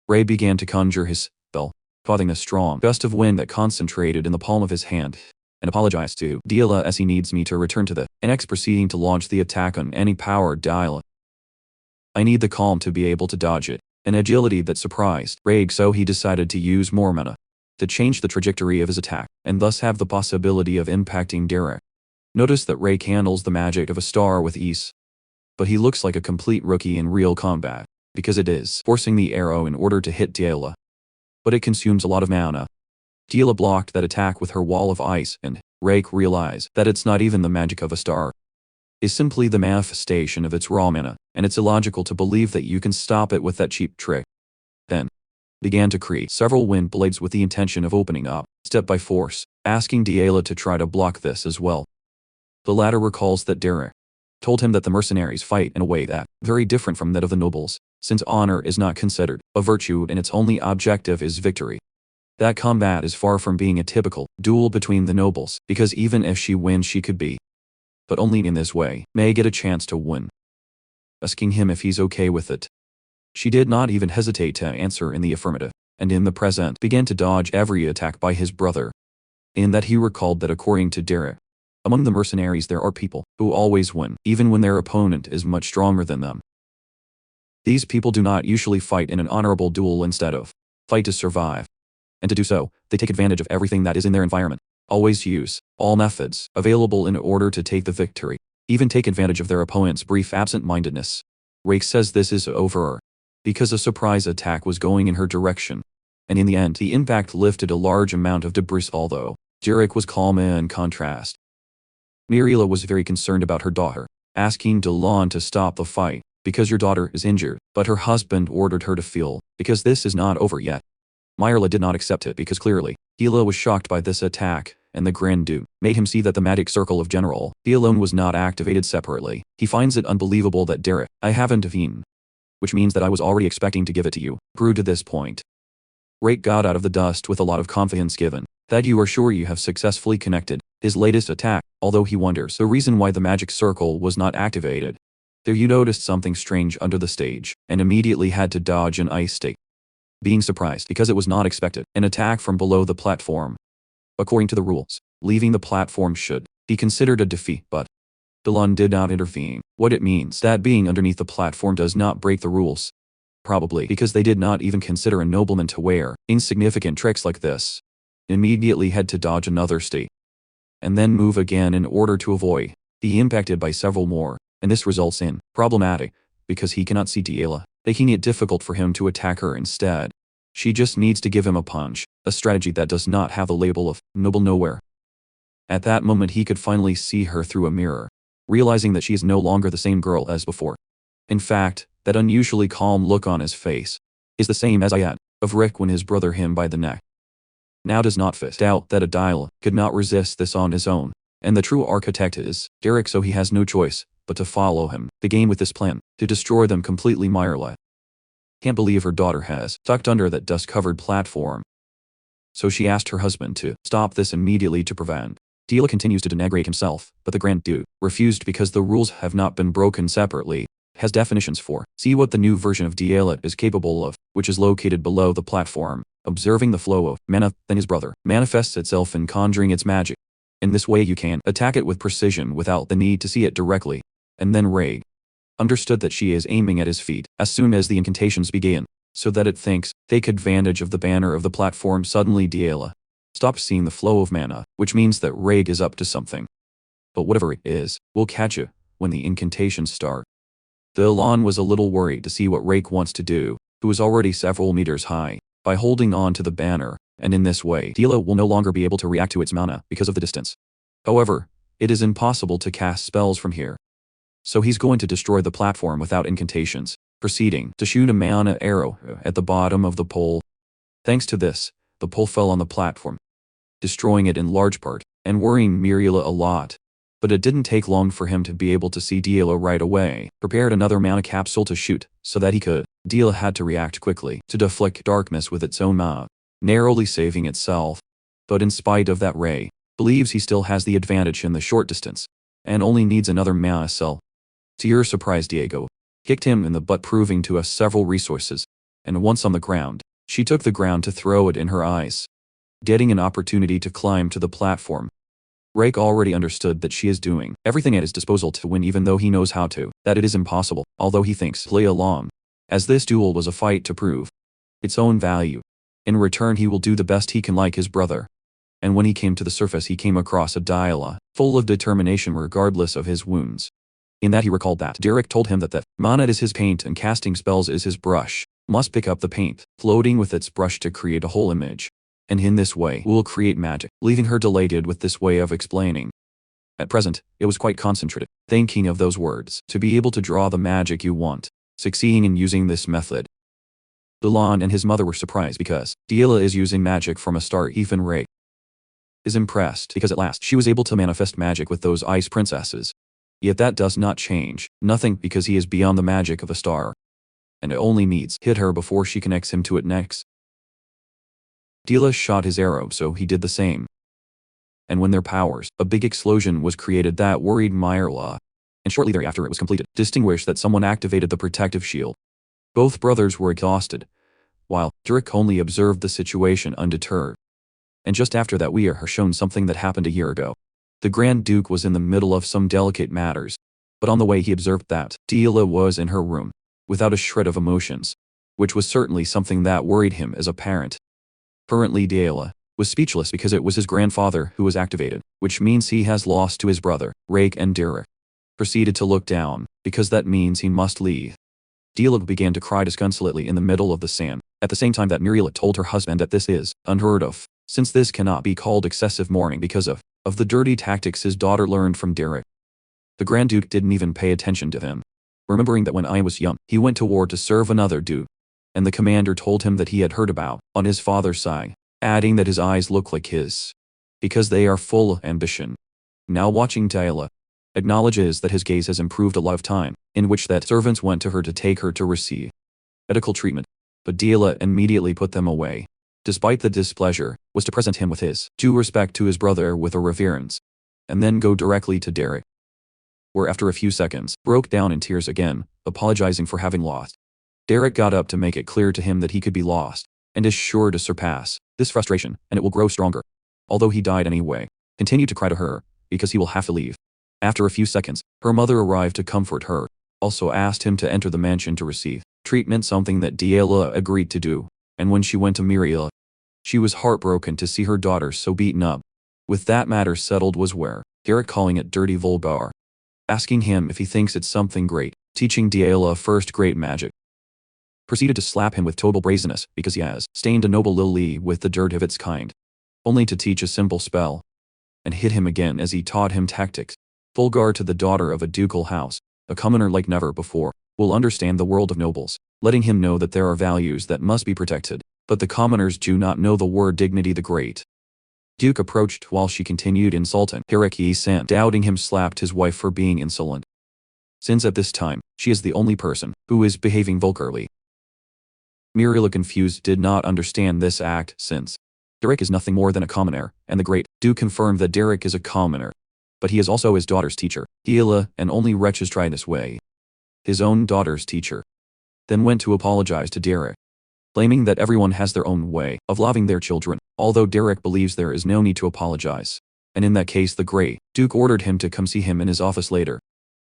Ray began to conjure his spell, causing a strong gust of wind that concentrated in the palm of his hand, and apologized to Diela as he needs me to return to the NX, proceeding to launch the attack on any powered Diela. I need the calm to be able to dodge it, an agility that surprised Ray, so he decided to use more mana to change the trajectory of his attack, and thus have the possibility of impacting Derek. Notice that Ray handles the magic of a star with ease, but he looks like a complete rookie in real combat, because it is forcing the arrow in order to hit Diela. But it consumes a lot of mana. Diela blocked that attack with her wall of ice, and Rake realized that it's not even the magic of a star. It's simply the manifestation of its raw mana, and it's illogical to believe that you can stop it with that cheap trick. Then began to create several wind blades with the intention of opening up, step by force, asking Diela to try to block this as well. The latter recalls that Derek told him that the mercenaries fight in a way that very different from that of the nobles, since honor is not considered a virtue and its only objective is victory. That combat is far from being a typical duel between the nobles, because even if she wins she could be, but only in this way, may get a chance to win. Asking him if he's okay with it. She did not even hesitate to answer in the affirmative, and in the present began to dodge every attack by his brother. In that he recalled that according to Derek, Among the mercenaries there are people who always win, even when their opponent is much stronger than them. These people do not usually fight in an honorable duel, instead of fight to survive. And to do so, they take advantage of everything that is in their environment. Always use all methods available in order to take the victory. Even take advantage of their opponent's brief absent-mindedness. Rake says this is over because a surprise attack was going in her direction. And in the end, the impact lifted a large amount of debris, although Derek was calm in contrast. Miriela was very concerned about her daughter, asking Delon to stop the fight, because your daughter is injured, but her husband ordered her to feel, because this is not over yet. Myrla did not accept it because clearly, Hila was shocked by this attack, and the Grand Duke made him see that the magic circle of General He alone was not activated separately. He finds it unbelievable that Derek, I haven't even, which means that I was already expecting to give it to you, grew to this point. Rake got out of the dust with a lot of confidence given that you are sure you have successfully connected his latest attack, although he wonders the reason why the magic circle was not activated. There you noticed something strange under the stage, and immediately had to dodge an ice stake. Being surprised because it was not expected, an attack from below the platform. According to the rules, leaving the platform should be considered a defeat, but Delon did not intervene. What it means that being underneath the platform does not break the rules. Probably because they did not even consider a nobleman to wear insignificant tricks like this. Immediately had to dodge another stake, and then move again in order to avoid being impacted by several more, and this results in problematic because he cannot see Diela, making it difficult for him to attack her instead. She just needs to give him a punch, a strategy that does not have the label of noble nowhere. At that moment he could finally see her through a mirror, realizing that she is no longer the same girl as before. In fact, that unusually calm look on his face is the same as I had of Rick when his brother him by the neck. Now does not fit doubt that Adila could not resist this on his own, and the true architect is Derek, so he has no choice but to follow him, begin with this plan, to destroy them completely. Myrla can't believe her daughter has tucked under that dust-covered platform. So she asked her husband to stop this immediately to prevent. Dila continues to denigrate himself, but the Grand Duke refused because the rules have not been broken separately, has definitions for. See what the new version of Diela is capable of, which is located below the platform. Observing the flow of mana, then his brother manifests itself in conjuring its magic. In this way you can attack it with precision without the need to see it directly. And then Ray understood that she is aiming at his feet as soon as the incantations begin, so that it thinks, take advantage of the banner of the platform. Suddenly Diela stops seeing the flow of mana, which means that Ray is up to something. But whatever it is, we'll catch you when the incantations start. Delon was a little worried to see what Rake wants to do, who is already several meters high, by holding on to the banner, and in this way Diela will no longer be able to react to its mana because of the distance. However, it is impossible to cast spells from here. So he's going to destroy the platform without incantations, proceeding to shoot a mana arrow at the bottom of the pole. Thanks to this, the pole fell on the platform, destroying it in large part, and worrying Miriela a lot. But it didn't take long for him to be able to see Diela right away, prepared another mana capsule to shoot, so that he could. Diela had to react quickly to deflect darkness with its own mana, narrowly saving itself. But in spite of that, Ray believes he still has the advantage in the short distance, and only needs another mana cell. To your surprise, Diego kicked him in the butt, proving to us several resources, and once on the ground, she took the ground to throw it in her eyes, getting an opportunity to climb to the platform. Rake already understood that she is doing everything at his disposal to win, even though he knows how to, that it is impossible, although he thinks play along, as this duel was a fight to prove its own value. In return he will do the best he can like his brother. And when he came to the surface he came across a Diela, full of determination regardless of his wounds. In that he recalled that Derek told him that the mana is his paint and casting spells is his brush, must pick up the paint, floating with its brush to create a whole image. And in this way will create magic, leaving her delighted with this way of explaining. At present, it was quite concentrated, thinking of those words, to be able to draw the magic you want, succeeding in using this method. Delon and his mother were surprised because Diela is using magic from a start. Even Ray is impressed because at last she was able to manifest magic with those ice princesses. Yet that does not change nothing because he is beyond the magic of a star, and it only needs hit her before she connects him to it next. Diela shot his arrow, so he did the same. And when their powers, a big explosion was created that worried Myrla, and shortly thereafter it was completed, distinguished that someone activated the protective shield. Both brothers were exhausted, while Derek only observed the situation undeterred. And just after that we are shown something that happened a year ago. The Grand Duke was in the middle of some delicate matters, but on the way he observed that Delilah was in her room, without a shred of emotions, which was certainly something that worried him as a parent. Currently Delilah was speechless because it was his grandfather who was activated, which means he has lost to his brother, Rake, and Derek. Proceeded to look down, because that means he must leave. Delilah began to cry disconsolately in the middle of the sand, at the same time that Muriela told her husband that this is unheard of, since this cannot be called excessive mourning because of the dirty tactics his daughter learned from Derek. The Grand Duke didn't even pay attention to him, remembering that when I was young, he went to war to serve another duke, and the commander told him that he had heard about on his father's side, adding that his eyes look like his, because they are full of ambition. Now watching Delilah acknowledges that his gaze has improved a lot of time, in which that servants went to her to take her to receive medical treatment, but Delilah immediately put them away. Despite the displeasure, was to present him with his due respect to his brother with a reverence, and then go directly to Derek, where after a few seconds, broke down in tears again, apologizing for having lost. Derek got up to make it clear to him that he could be lost, and is sure to surpass this frustration, and it will grow stronger. Although he died anyway, continued to cry to her, because he will have to leave. After a few seconds, her mother arrived to comfort her, also asked him to enter the mansion to receive treatment, something that Delilah agreed to do, and when she went to Muriela, she was heartbroken to see her daughter so beaten up. With that matter settled was where Derek, calling it dirty vulgar, asking him if he thinks it's something great, teaching Delilah first great magic. Proceeded to slap him with total brazenness because he has stained a noble lily with the dirt of its kind, only to teach a simple spell, and hit him again as he taught him tactics. Vulgar to the daughter of a ducal house, a commoner like never before, will understand the world of nobles, letting him know that there are values that must be protected, but the commoners do not know the word dignity. The great Duke approached while she continued insulting Hiraki-san, doubting him, slapped his wife for being insolent, since at this time, she is the only person who is behaving vulgarly. Muriela, confused, did not understand this act since Derek is nothing more than a commoner, and the great Duke confirmed that Derek is a commoner, but he is also his daughter's teacher. Delilah, and only wretches try this way. His own daughter's teacher. Then went to apologize to Derek, claiming that everyone has their own way of loving their children, although Derek believes there is no need to apologize. And in that case the great Duke ordered him to come see him in his office later,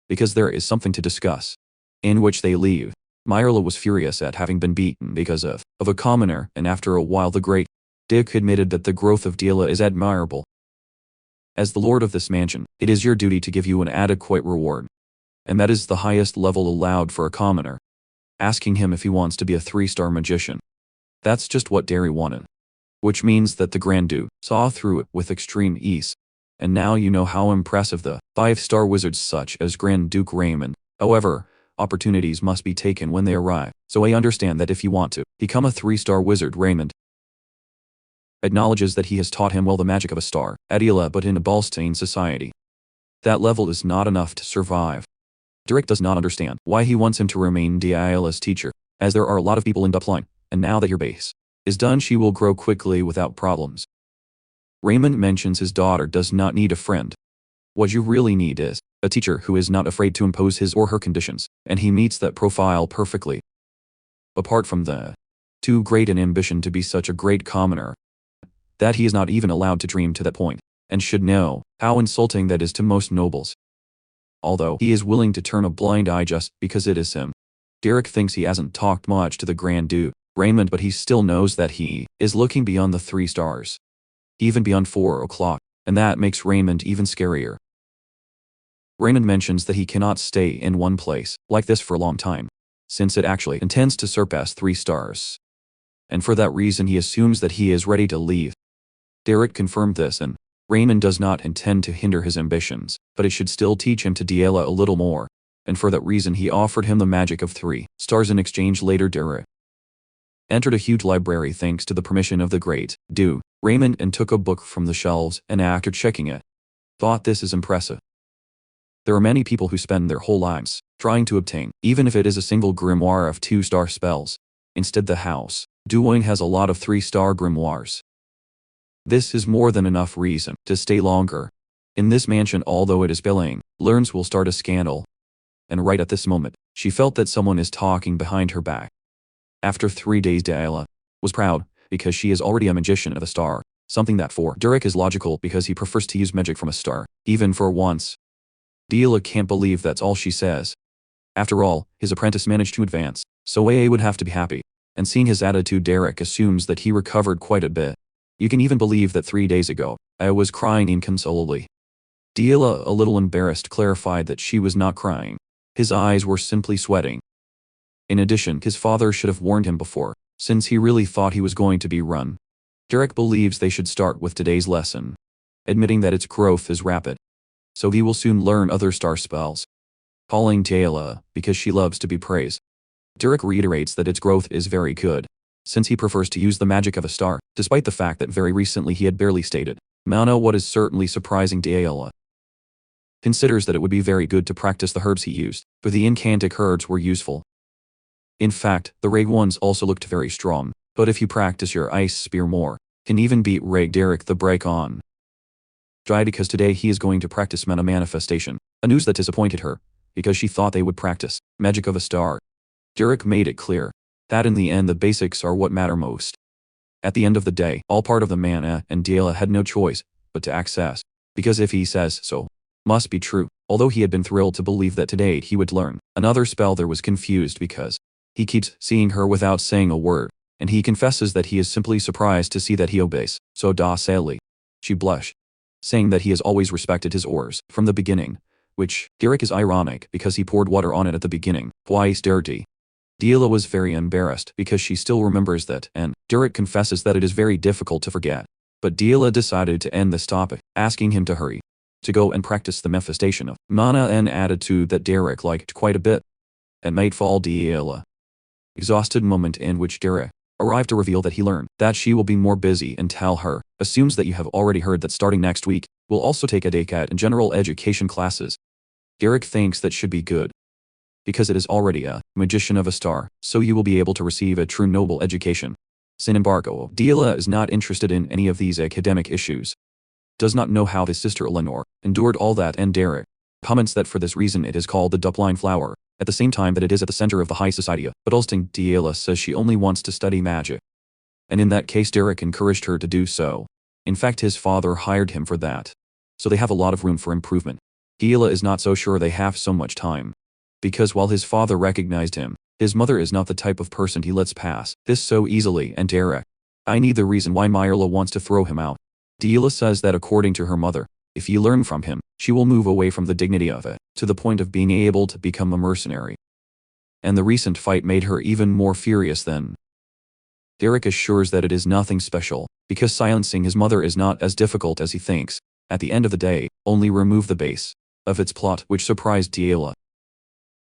because there is something to discuss. In which they leave. Muriela was furious at having been beaten because of a commoner, and after a while the great Duke admitted that the growth of Delilah is admirable. As the lord of this mansion, it is your duty to give you an adequate reward, and that is the highest level allowed for a commoner. Asking him if he wants to be a 3-star magician. That's just what Derry wanted. Which means that the Grand Duke saw through it with extreme ease. And now you know how impressive the 5-star wizards such as Grand Duke Raymond. However, opportunities must be taken when they arrive, so I understand that if you want to become a 3-star wizard, Raymond acknowledges that he has taught him well the magic of a star, Adela, but in a Balstein society, that level is not enough to survive. Derek does not understand why he wants him to remain Delilah's teacher, as there are a lot of people in the upline, and now that your base is done she will grow quickly without problems. Raymond mentions his daughter does not need a friend. What you really need is a teacher who is not afraid to impose his or her conditions, and he meets that profile perfectly. Apart from the too great an ambition to be such a great commoner, that he is not even allowed to dream to that point, and should know how insulting that is to most nobles. Although he is willing to turn a blind eye just because it is him. Derek thinks he hasn't talked much to the Grand Duke Raymond, but he still knows that he is looking beyond the 3 stars. Even beyond 4 o'clock, and that makes Raymond even scarier. Raymond mentions that he cannot stay in one place like this for a long time, since it actually intends to surpass 3 stars. And for that reason he assumes that he is ready to leave. Derek confirmed this, and Raymond does not intend to hinder his ambitions, but it should still teach him to Delilah a little more, and for that reason he offered him the magic of 3 stars in exchange. Later Derek entered a huge library thanks to the permission of the great Duke Raymond, and took a book from the shelves, and after checking it, thought this is impressive. There are many people who spend their whole lives trying to obtain, even if it is a single grimoire of 2-star spells. Instead the house Duoing has a lot of 3-star grimoires. This is more than enough reason to stay longer in this mansion, although it is billing, learns will start a scandal. And right at this moment, she felt that someone is talking behind her back. After 3 days Delilah was proud, because she is already a magician of a star, Something that for Derek is logical because he prefers to use magic from a star, even for once. Deela can't believe that's all she says. After all, his apprentice managed to advance, so AA would have to be happy. And seeing his attitude, Derek assumes that he recovered quite a bit. You can even believe that 3 days ago, I was crying inconsolably. Deela, a little embarrassed, clarified that she was not crying. His eyes were simply sweating. In addition, his father should have warned him before, since he really thought he was going to be run. Derek believes they should start with today's lesson, admitting that its growth is rapid. So he will soon learn other star spells. Calling Yahello because she loves to be praised. Derek reiterates that its growth is very good, since he prefers to use the magic of a star, despite the fact that very recently he had barely stated Manhwa. What is certainly surprising to Yahello. Considers that it would be very good to practice the herbs he used, for the incantic herbs were useful. In fact, the Reg ones also looked very strong, but if you practice your ice spear more, can even beat Reg Derek the break on. Dry because today he is going to practice mana manifestation, a news that disappointed her, because she thought they would practice magic of a star. Derek made it clear that in the end the basics are what matter most. At the end of the day, all part of the mana, and Yahello had no choice but to access, because if he says so, must be true. Although he had been thrilled to believe that today he would learn another spell, there was confused because he keeps seeing her without saying a word, and he confesses that he is simply surprised to see that he obeys so docilely. She blushed, saying that he has always respected his orders from the beginning, which Derek is ironic because he poured water on it at the beginning, twice dirty. Deela was very embarrassed because she still remembers that, and Derek confesses that it is very difficult to forget. But Deela decided to end this topic, asking him to hurry, to go and practice the manifestation of mana, an attitude that Derek liked quite a bit. At nightfall, Deela, exhausted moment in which Derek arrived to reveal that he learned that she will be more busy and tell her, assumes that you have already heard that starting next week, we'll also take a DCAT and general education classes. Derek thinks that should be good, because it is already a magician of a star, so you will be able to receive a true noble education. Sin embargo, Deela is not interested in any of these academic issues. Does not know how his sister Eleanor endured all that, and Derek comments that for this reason it is called the Dupline Flower, at the same time that it is at the center of the high society. But Ulsting, Deela says she only wants to study magic. And in that case Derek encouraged her to do so. In fact, his father hired him for that. So they have a lot of room for improvement. Deela is not so sure they have so much time. Because while his father recognized him, his mother is not the type of person he lets pass this so easily, and Derek, I need the reason why Myrla wants to throw him out. Deela says that according to her mother, if you learn from him, she will move away from the dignity of it, to the point of being able to become a mercenary. And the recent fight made her even more furious than. Derek assures that it is nothing special, because silencing his mother is not as difficult as he thinks. At the end of the day, only remove the base of its plot, which surprised Deela.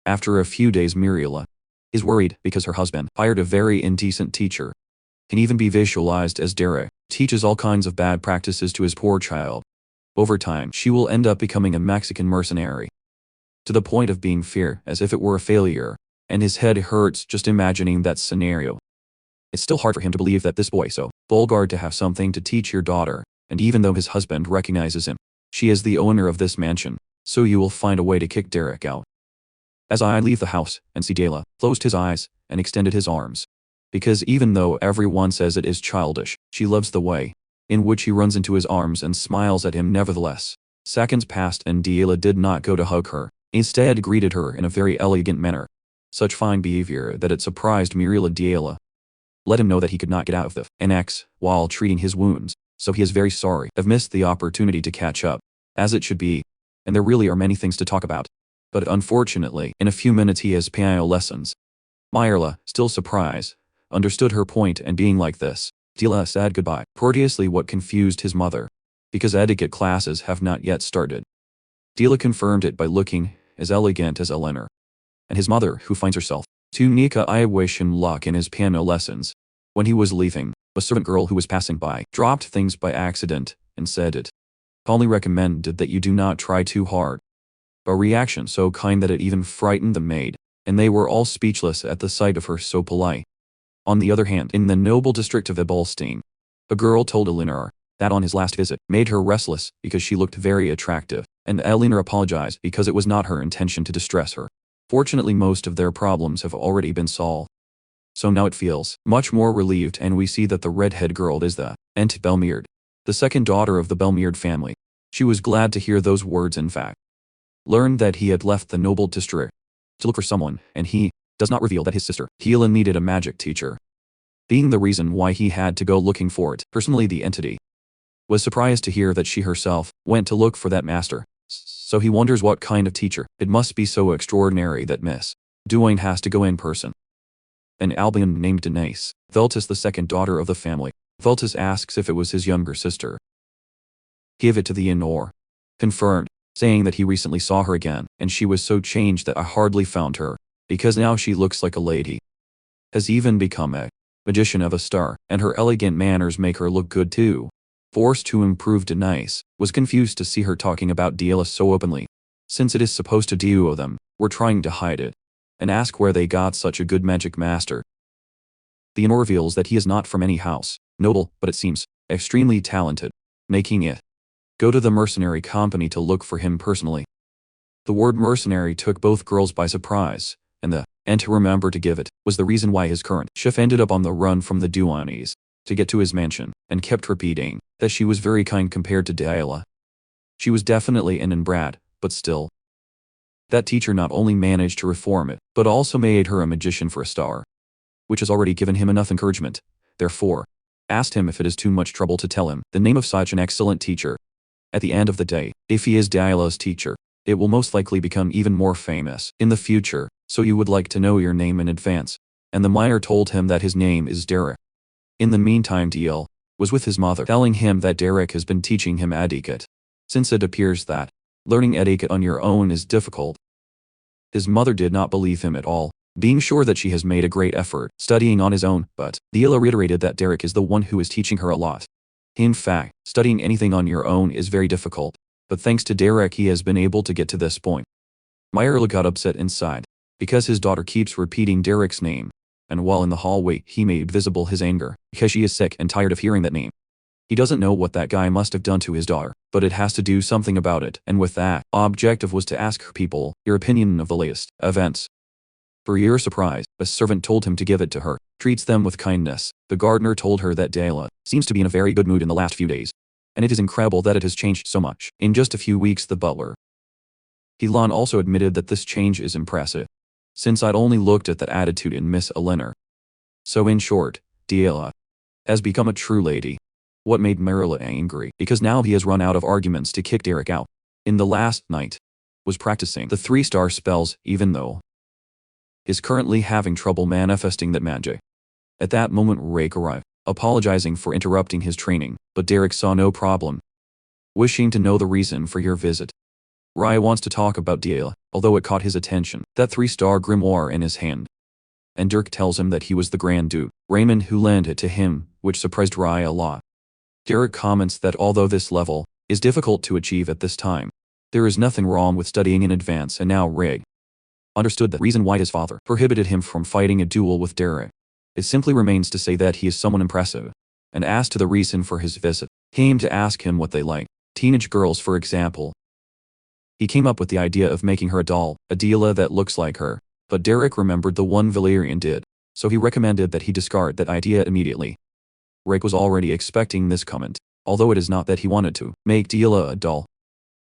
After a few days, Myrla is worried because her husband hired a very indecent teacher. Can even be visualized as Derek teaches all kinds of bad practices to his poor child. Over time, she will end up becoming a Mexican mercenary, to the point of being feared as if it were a failure, and his head hurts just imagining that scenario. It's still hard for him to believe that this boy so vulgar to have something to teach your daughter, and even though his husband recognizes him, she is the owner of this mansion, so you will find a way to kick Derek out. As I leave the house and see Deela, closed his eyes and extended his arms. Because even though everyone says it is childish, she loves the way in which he runs into his arms and smiles at him nevertheless. Seconds passed and Deela did not go to hug her, instead greeted her in a very elegant manner. Such fine behavior that it surprised Myrla. Deela let him know that he could not get out of the annex while treating his wounds, so he is very sorry to have missed the opportunity to catch up, as it should be, and there really are many things to talk about. But unfortunately, in a few minutes he has piano lessons. Myrla, still surprised, understood her point, and being like this, Deela said goodbye, courteously, what confused his mother, because etiquette classes have not yet started. Deela confirmed it by looking as elegant as Eleanor, and his mother, who finds herself to Nika I wish him luck in his piano lessons. When he was leaving, a servant girl who was passing by dropped things by accident and said it calmly recommended that you do not try too hard. A reaction so kind that it even frightened the maid, and they were all speechless at the sight of her so polite. On the other hand, in the noble district of Ebolstein, a girl told Eleanor that on his last visit made her restless because she looked very attractive, and Eleanor apologized because it was not her intention to distress her. Fortunately, most of their problems have already been solved. So now it feels much more relieved, and we see that the redhead girl is the Aunt Belmeard. the second daughter of the Belmeard family. She was glad to hear those words. In fact, learned that he had left the noble district to look for someone, and he does not reveal that his sister, Hila, needed a magic teacher, being the reason why he had to go looking for it. Personally, the entity was surprised to hear that she herself went to look for that master, so he wonders what kind of teacher it must be so extraordinary that Miss Duane has to go in person. An Albion named Denise, Veltus, the second daughter of the family. Veltus asks if it was his younger sister. Give it to the Inor. Confirmed, saying that he recently saw her again, and she was so changed that I hardly found her, because now she looks like a lady. Has even become a magician of a star, and her elegant manners make her look good too. Forced to improve, Denise was confused to see her talking about Diela so openly, since it is supposed to duo them, were trying to hide it, and ask where they got such a good magic master. The Inor reveals that he is not from any house, noble, but it seems extremely talented, making it go to the mercenary company to look for him personally. The word mercenary took both girls by surprise, and to remember to give it was the reason why his current chef ended up on the run from the Duanis to get to his mansion, and kept repeating that she was very kind compared to Diela. She was definitely an inbred, but still. That teacher not only managed to reform it, but also made her a magician for a star, which has already given him enough encouragement. Therefore, asked him if it is too much trouble to tell him the name of such an excellent teacher. At the end of the day, if he is Diela's teacher, it will most likely become even more famous in the future, so you would like to know your name in advance. And the Meyer told him that his name is Derek. In the meantime, Diel was with his mother, telling him that Derek has been teaching him etiquette, since it appears that learning etiquette on your own is difficult. His mother did not believe him at all, being sure that she has made a great effort studying on his own, but Diela reiterated that Derek is the one who is teaching her a lot. In fact, studying anything on your own is very difficult, but thanks to Derek he has been able to get to this point. Meyer got upset inside, because his daughter keeps repeating Derek's name, and while in the hallway he made visible his anger, because she is sick and tired of hearing that name. He doesn't know what that guy must have done to his daughter, but it has to do something about it, and with that, objective was to ask people your opinion of the latest events. For your surprise, a servant told him to give it to her, treats them with kindness. The gardener told her that Diela seems to be in a very good mood in the last few days, and it is incredible that it has changed so much in just a few weeks. The butler, Helan, also admitted that this change is impressive, since I'd only looked at that attitude in Miss Eleanor. So in short, Diela has become a true lady. What made Marilla angry, because now he has run out of arguments to kick Derek out. In the last night, was practicing the 3-star spells, even though is currently having trouble manifesting that magic. At that moment Rake arrived, apologizing for interrupting his training, but Derek saw no problem. Wishing to know the reason for your visit. Rye wants to talk about Diela, although it caught his attention, that 3-star grimoire in his hand. And Dirk tells him that he was the Grand Duke, Raymond, who lent it to him, which surprised Rye a lot. Derek comments that although this level is difficult to achieve at this time, there is nothing wrong with studying in advance, and now Rig understood the reason why his father prohibited him from fighting a duel with Derek. It simply remains to say that he is someone impressive, and as to the reason for his visit, came to ask him what they like. Teenage girls, for example. He came up with the idea of making her a doll, a Diela that looks like her, but Derek remembered the one Valerian did, so he recommended that he discard that idea immediately. Rick was already expecting this comment, although it is not that he wanted to make Diela a doll.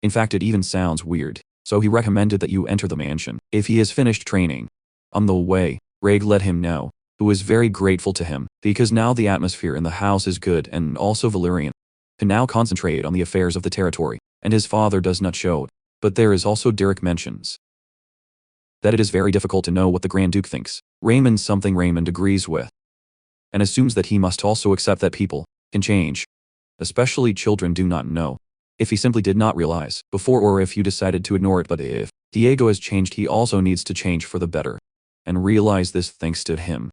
In fact, it even sounds weird, so he recommended that you enter the mansion if he has finished training. On the way, Reg let him know, who was very grateful to him, because now the atmosphere in the house is good, and also Valerian can now concentrate on the affairs of the territory, and his father does not show it. But there is also Derek mentions that it is very difficult to know what the Grand Duke thinks. Raymond agrees with, and assumes that he must also accept that people can change. Especially children do not know. If he simply did not realize before, or if you decided to ignore it, but if Diego has changed, he also needs to change for the better, and realize this thanks to him.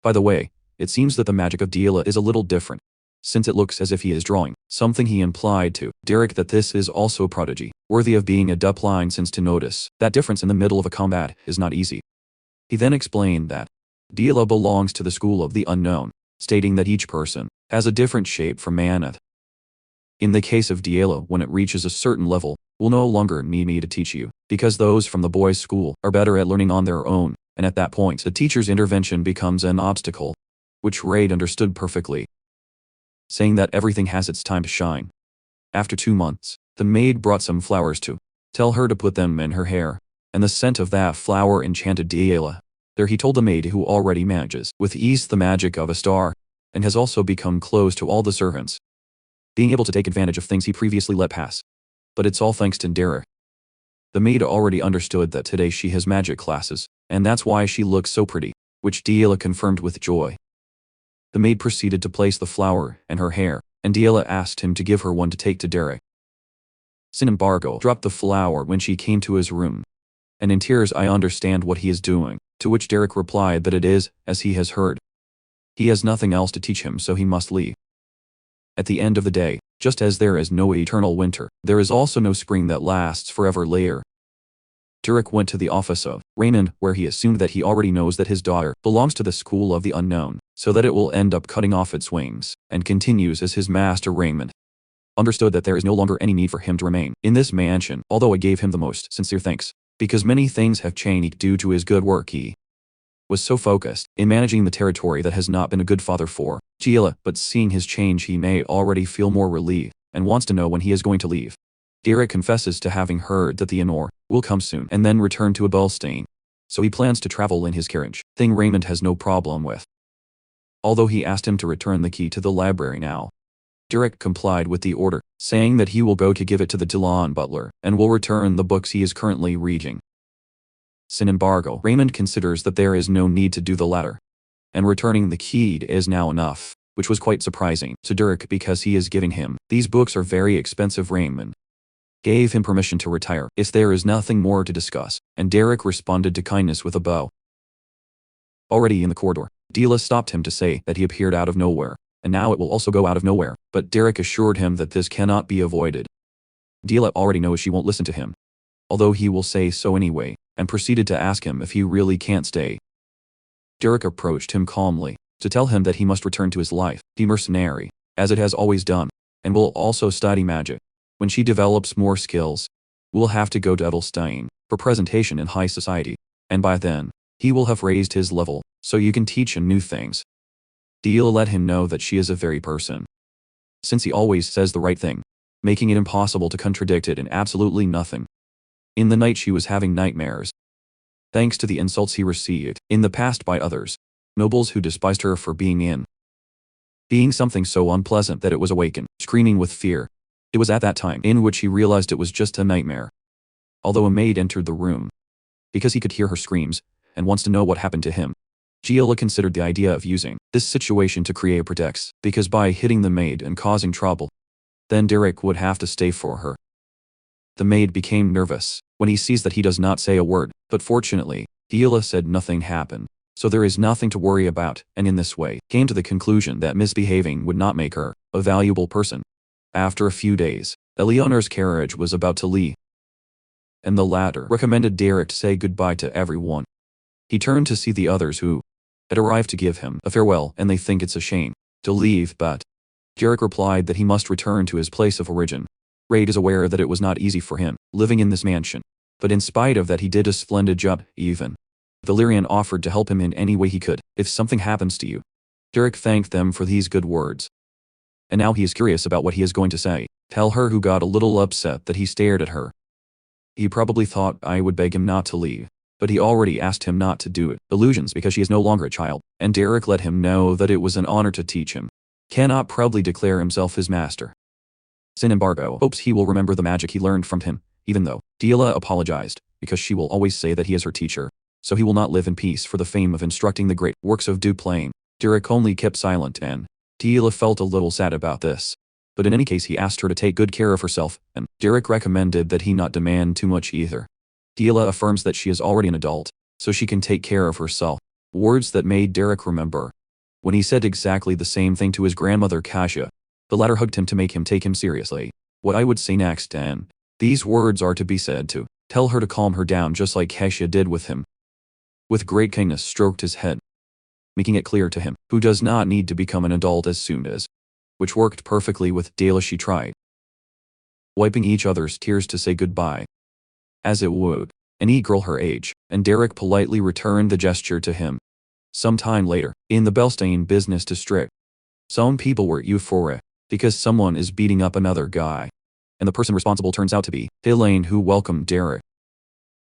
By the way, it seems that the magic of Diela is a little different, since it looks as if he is drawing something. He implied to Derek that this is also a prodigy, worthy of being a dupline, since to notice that difference in the middle of a combat is not easy. He then explained that Diela belongs to the school of the unknown, stating that each person has a different shape from Manath. In the case of Diela, when it reaches a certain level, will no longer need me to teach you, because those from the boys' school are better at learning on their own, and at that point the teacher's intervention becomes an obstacle, which Raid understood perfectly. saying that everything has its time to shine. After 2 months, the maid brought some flowers to tell her to put them in her hair, and the scent of that flower enchanted Yahello. There he told the maid, who already manages with ease the magic of a star, and has also become close to all the servants, being able to take advantage of things he previously let pass. But it's all thanks to Derek. The maid already understood that today she has magic classes, and that's why she looks so pretty, which Yahello confirmed with joy. The maid proceeded to place the flower in her hair, and Yahello asked him to give her one to take to Derek. Sin embargo dropped the flower when she came to his room, and in tears, "I understand what he is doing," to which Derek replied that it is, as he has heard. He has nothing else to teach him, so he must leave. At the end of the day, just as there is no eternal winter, there is also no spring that lasts forever later. Derek went to the office of Raymond, where he assumed that he already knows that his daughter belongs to the school of the unknown, so that it will end up cutting off its wings, and continues as his master. Raymond understood that there is no longer any need for him to remain in this mansion, although it gave him the most sincere thanks, because many things have changed due to his good work. He was so focused in managing the territory that has not been a good father for Yahello, but seeing his change, he may already feel more relief, and wants to know when he is going to leave. Derek confesses to having heard that the Anor will come soon and then return to Abelstein, so he plans to travel in his carriage, thing Raymond has no problem with. Although he asked him to return the key to the library now, Derek complied with the order, saying that he will go to give it to the Dillon butler, and will return the books he is currently reading. Sin embargo, Raymond considers that there is no need to do the latter, and returning the key is now enough, which was quite surprising to Derek because he is giving him these books are very expensive. Raymond gave him permission to retire if there is nothing more to discuss, and Derek responded to kindness with a bow. Already in the corridor, Yahello stopped him to say that he appeared out of nowhere, and now it will also go out of nowhere, but Derek assured him that this cannot be avoided. Yahello already knows she won't listen to him, although he will say so anyway, and proceeded to ask him if he really can't stay. Derek approached him calmly to tell him that he must return to his life, the mercenary, as it has always done, and will also study magic. When she develops more skills, will have to go to Edelstein for presentation in high society, and by then, he will have raised his level, so you can teach him new things. Yahello let him know that she is a very person, since he always says the right thing, making it impossible to contradict it in absolutely nothing. In the night she was having nightmares, thanks to the insults he received in the past by others, nobles who despised her for being something so unpleasant that it was awakened, screaming with fear. It was at that time in which he realized it was just a nightmare. Although a maid entered the room, because he could hear her screams, and wants to know what happened to him, Yahello considered the idea of using this situation to create pretext, because by hitting the maid and causing trouble, then Derek would have to stay for her. The maid became nervous when he sees that he does not say a word, but fortunately, Yahello said nothing happened, so there is nothing to worry about, and in this way, came to the conclusion that misbehaving would not make her a valuable person. After a few days, Eleanor's carriage was about to leave, and the latter recommended Derek to say goodbye to everyone. He turned to see the others who had arrived to give him a farewell, and they think it's a shame to leave, but Derek replied that he must return to his place of origin. Raid is aware that it was not easy for him living in this mansion, but in spite of that he did a splendid job. Even Valerian offered to help him in any way he could if something happens to you. Derek thanked them for these good words, and now he is curious about what he is going to say. Tell her, who got a little upset that he stared at her. He probably thought I would beg him not to leave, but he already asked him not to do it. Illusions, because she is no longer a child, and Derek let him know that it was an honor to teach him. Cannot proudly declare himself his master. Sin embargo hopes he will remember the magic he learned from him, even though Yahello apologized, because she will always say that he is her teacher, so he will not live in peace for the fame of instructing the great works of Duplain. Derek only kept silent, and Yahello felt a little sad about this. But in any case, he asked her to take good care of herself, and Derek recommended that he not demand too much either. Yahello affirms that she is already an adult, so she can take care of herself. Words that made Derek remember when he said exactly the same thing to his grandmother Kasia. The latter hugged him to make him take him seriously. What I would say next, and these words are to be said to tell her to calm her down, just like Kasia did with him. With great kindness stroked his head, making it clear to him, who does not need to become an adult as soon as, which worked perfectly with Yahello. She tried wiping each other's tears to say goodbye, as it would any girl her age, and Derek politely returned the gesture to him. Some time later, in the Belstein business district, Some people were euphoric because someone is beating up another guy. And the person responsible turns out to be Elaine, who welcomed Derek.